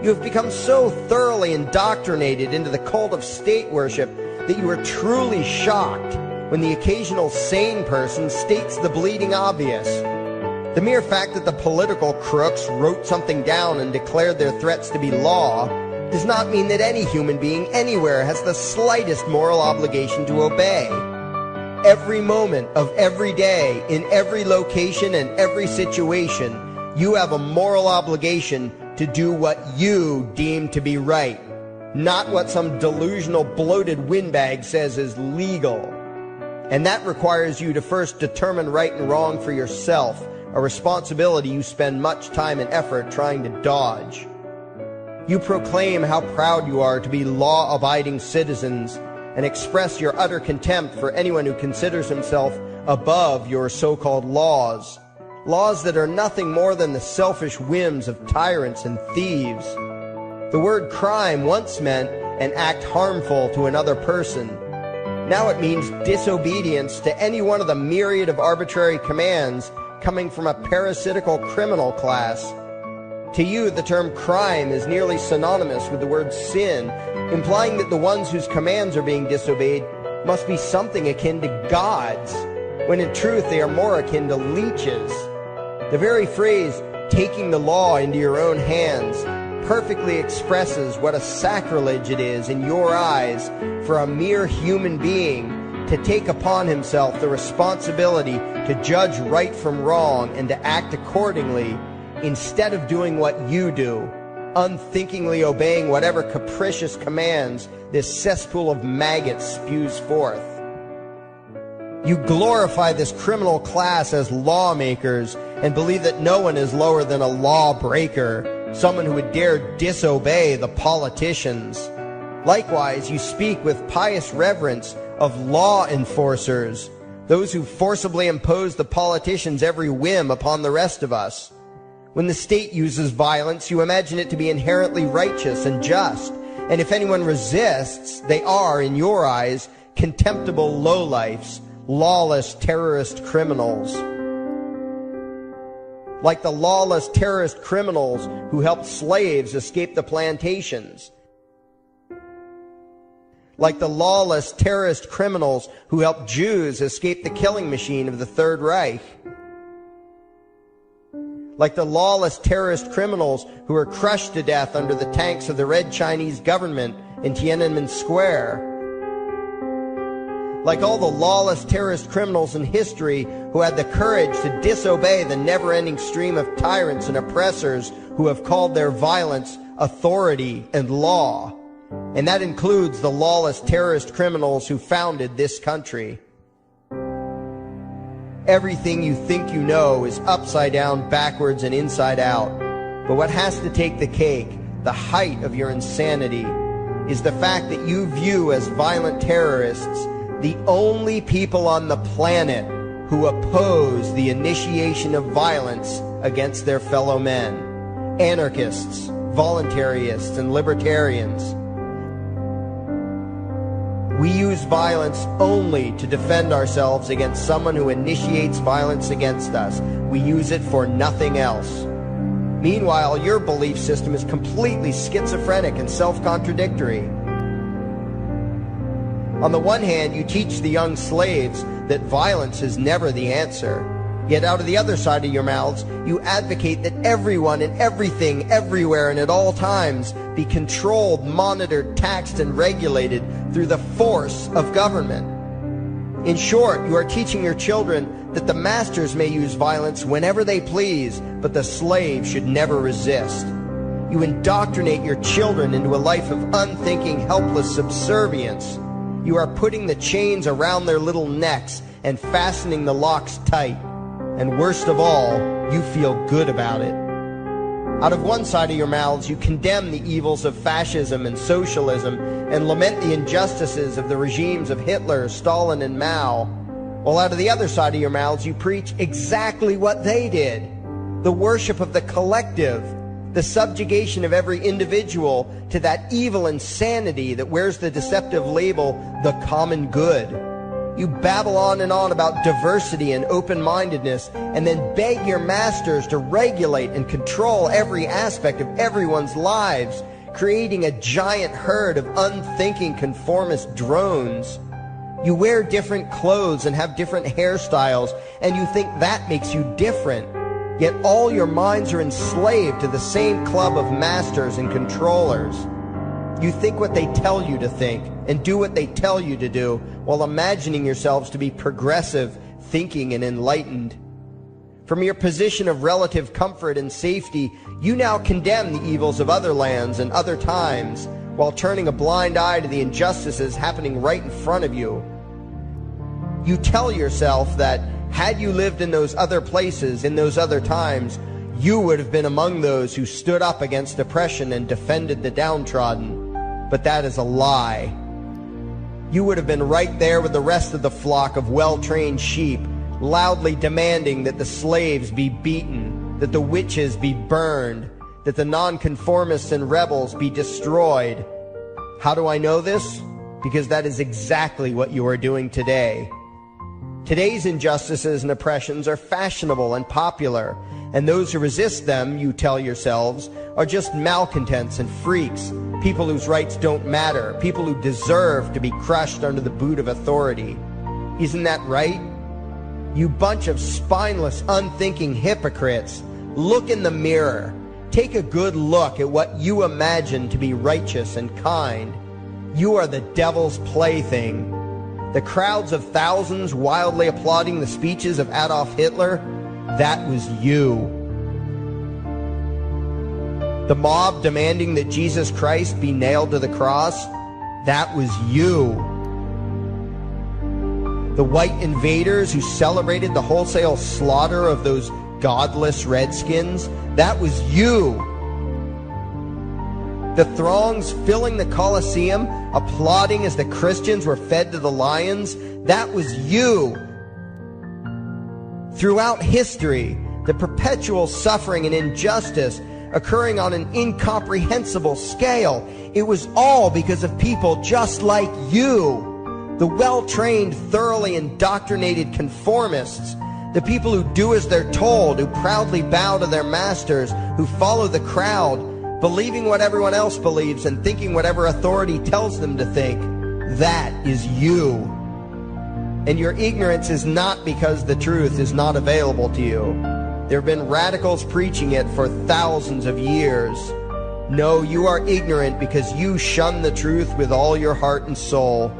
You have become so thoroughly indoctrinated into the cult of state worship that you are truly shocked when the occasional sane person states the bleeding obvious. The mere fact that the political crooks wrote something down and declared their threats to be law does not mean that any human being anywhere has the slightest moral obligation to obey. Every moment of every day, in every location and every situation, you have a moral obligation to do what you deem to be right, not what some delusional bloated windbag says is legal. And that requires you to first determine right and wrong for yourself, a responsibility you spend much time and effort trying to dodge. You proclaim how proud you are to be law-abiding citizens and express your utter contempt for anyone who considers himself above your so-called laws, laws that are nothing more than the selfish whims of tyrants and thieves. The word crime once meant an act harmful to another person. Now it means disobedience to any one of the myriad of arbitrary commands coming from a parasitical criminal class. To you, the term crime is nearly synonymous with the word sin, implying that the ones whose commands are being disobeyed must be something akin to gods, when in truth they are more akin to leeches. The very phrase, taking the law into your own hands, perfectly expresses what a sacrilege it is in your eyes for a mere human being to take upon himself the responsibility to judge right from wrong and to act accordingly, instead of doing what you do, unthinkingly obeying whatever capricious commands this cesspool of maggots spews forth. You glorify this criminal class as lawmakers and believe that no one is lower than a lawbreaker, someone who would dare disobey the politicians. Likewise, you speak with pious reverence of law enforcers, those who forcibly impose the politicians' every whim upon the rest of us. When the state uses violence, you imagine it to be inherently righteous and just, and if anyone resists, they are, in your eyes, contemptible lowlifes, lawless terrorist criminals. Like the lawless terrorist criminals who helped slaves escape the plantations. Like the lawless terrorist criminals who helped Jews escape the killing machine of the Third Reich. Like the lawless terrorist criminals who were crushed to death under the tanks of the Red Chinese government in Tiananmen Square. Like all the lawless terrorist criminals in history who had the courage to disobey the never-ending stream of tyrants and oppressors who have called their violence authority and law. And that includes the lawless terrorist criminals who founded this country. Everything you think you know is upside down, backwards, and inside out. But what has to take the cake, the height of your insanity, is the fact that you view as violent terrorists the only people on the planet who oppose the initiation of violence against their fellow men. Anarchists, voluntarists, and libertarians. We use violence only to defend ourselves against someone who initiates violence against us. We use it for nothing else. Meanwhile, your belief system is completely schizophrenic and self-contradictory. On the one hand, you teach the young slaves that violence is never the answer. Yet out of the other side of your mouths, you advocate that everyone and everything, everywhere and at all times be controlled, monitored, taxed, and regulated through the force of government. In short, you are teaching your children that the masters may use violence whenever they please, but the slave should never resist. You indoctrinate your children into a life of unthinking, helpless subservience. You are putting the chains around their little necks and fastening the locks tight. And worst of all, you feel good about it. Out of one side of your mouths, you condemn the evils of fascism and socialism and lament the injustices of the regimes of Hitler, Stalin, and Mao. While out of the other side of your mouths, you preach exactly what they did. The worship of the collective, the subjugation of every individual to that evil insanity that wears the deceptive label, the common good. You babble on and on about diversity and open-mindedness, and then beg your masters to regulate and control every aspect of everyone's lives, creating a giant herd of unthinking conformist drones. You wear different clothes and have different hairstyles, and you think that makes you different. Yet all your minds are enslaved to the same club of masters and controllers. You think what they tell you to think and do what they tell you to do while imagining yourselves to be progressive, thinking, and enlightened. From your position of relative comfort and safety, you now condemn the evils of other lands and other times while turning a blind eye to the injustices happening right in front of you. You tell yourself that had you lived in those other places, in those other times, you would have been among those who stood up against oppression and defended the downtrodden. But that is a lie. You would have been right there with the rest of the flock of well-trained sheep, loudly demanding that the slaves be beaten, that the witches be burned, that the nonconformists and rebels be destroyed. How do I know this? Because that is exactly what you are doing today. Today's injustices and oppressions are fashionable and popular, and those who resist them, you tell yourselves, are just malcontents and freaks, people whose rights don't matter, people who deserve to be crushed under the boot of authority. Isn't that right? You bunch of spineless, unthinking hypocrites, look in the mirror. Take a good look at what you imagine to be righteous and kind. You are the devil's plaything. The crowds of thousands wildly applauding the speeches of Adolf Hitler, that was you. The mob demanding that Jesus Christ be nailed to the cross, that was you. The white invaders who celebrated the wholesale slaughter of those godless redskins, that was you. The throngs filling the Colosseum, applauding as the Christians were fed to the lions, that was you. Throughout history, the perpetual suffering and injustice occurring on an incomprehensible scale, it was all because of people just like you. The well-trained, thoroughly indoctrinated conformists, the people who do as they're told, who proudly bow to their masters, who follow the crowd, believing what everyone else believes and thinking whatever authority tells them to think, that is you. And your ignorance is not because the truth is not available to you. There have been radicals preaching it for thousands of years. No, you are ignorant because you shun the truth with all your heart and soul.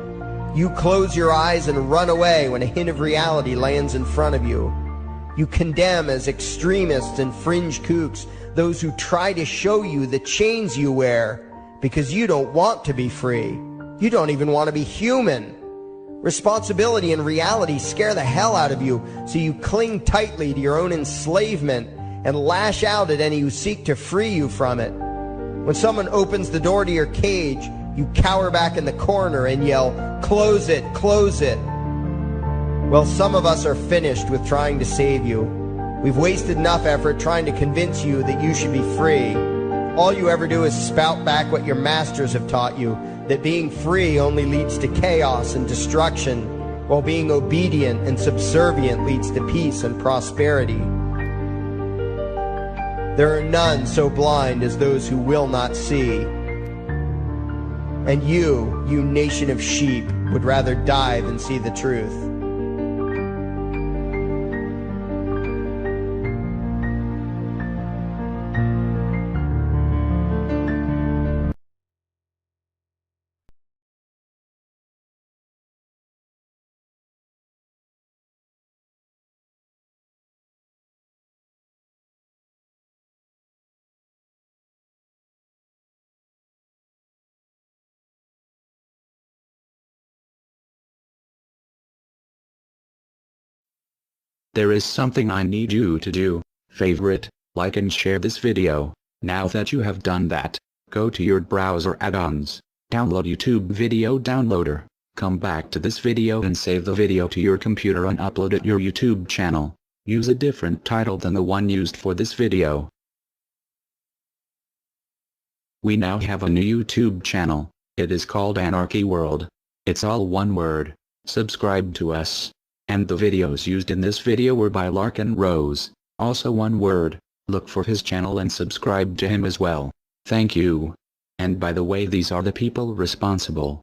You close your eyes and run away when a hint of reality lands in front of you. You condemn as extremists and fringe kooks those who try to show you the chains you wear because you don't want to be free. You don't even want to be human. Responsibility and reality scare the hell out of you, so you cling tightly to your own enslavement and lash out at any who seek to free you from it. When someone opens the door to your cage, you cower back in the corner and yell, "Close it, close it." Well, some of us are finished with trying to save you. We've wasted enough effort trying to convince you that you should be free. All you ever do is spout back what your masters have taught you, that being free only leads to chaos and destruction, while being obedient and subservient leads to peace and prosperity. There are none so blind as those who will not see. And you nation of sheep, would rather die than see the truth. There is something I need you to do. Favorite, like and share this video. Now that you have done that, go to your browser add-ons, download YouTube Video Downloader, come back to this video and save the video to your computer and upload it your YouTube channel. Use a different title than the one used for this video. We now have a new YouTube channel. It is called Anarchy World. It's all one word. Subscribe to us. And the videos used in this video were by Larkin Rose, also one word. Look for his channel and subscribe to him as well. Thank you. And by the way, these are the people responsible.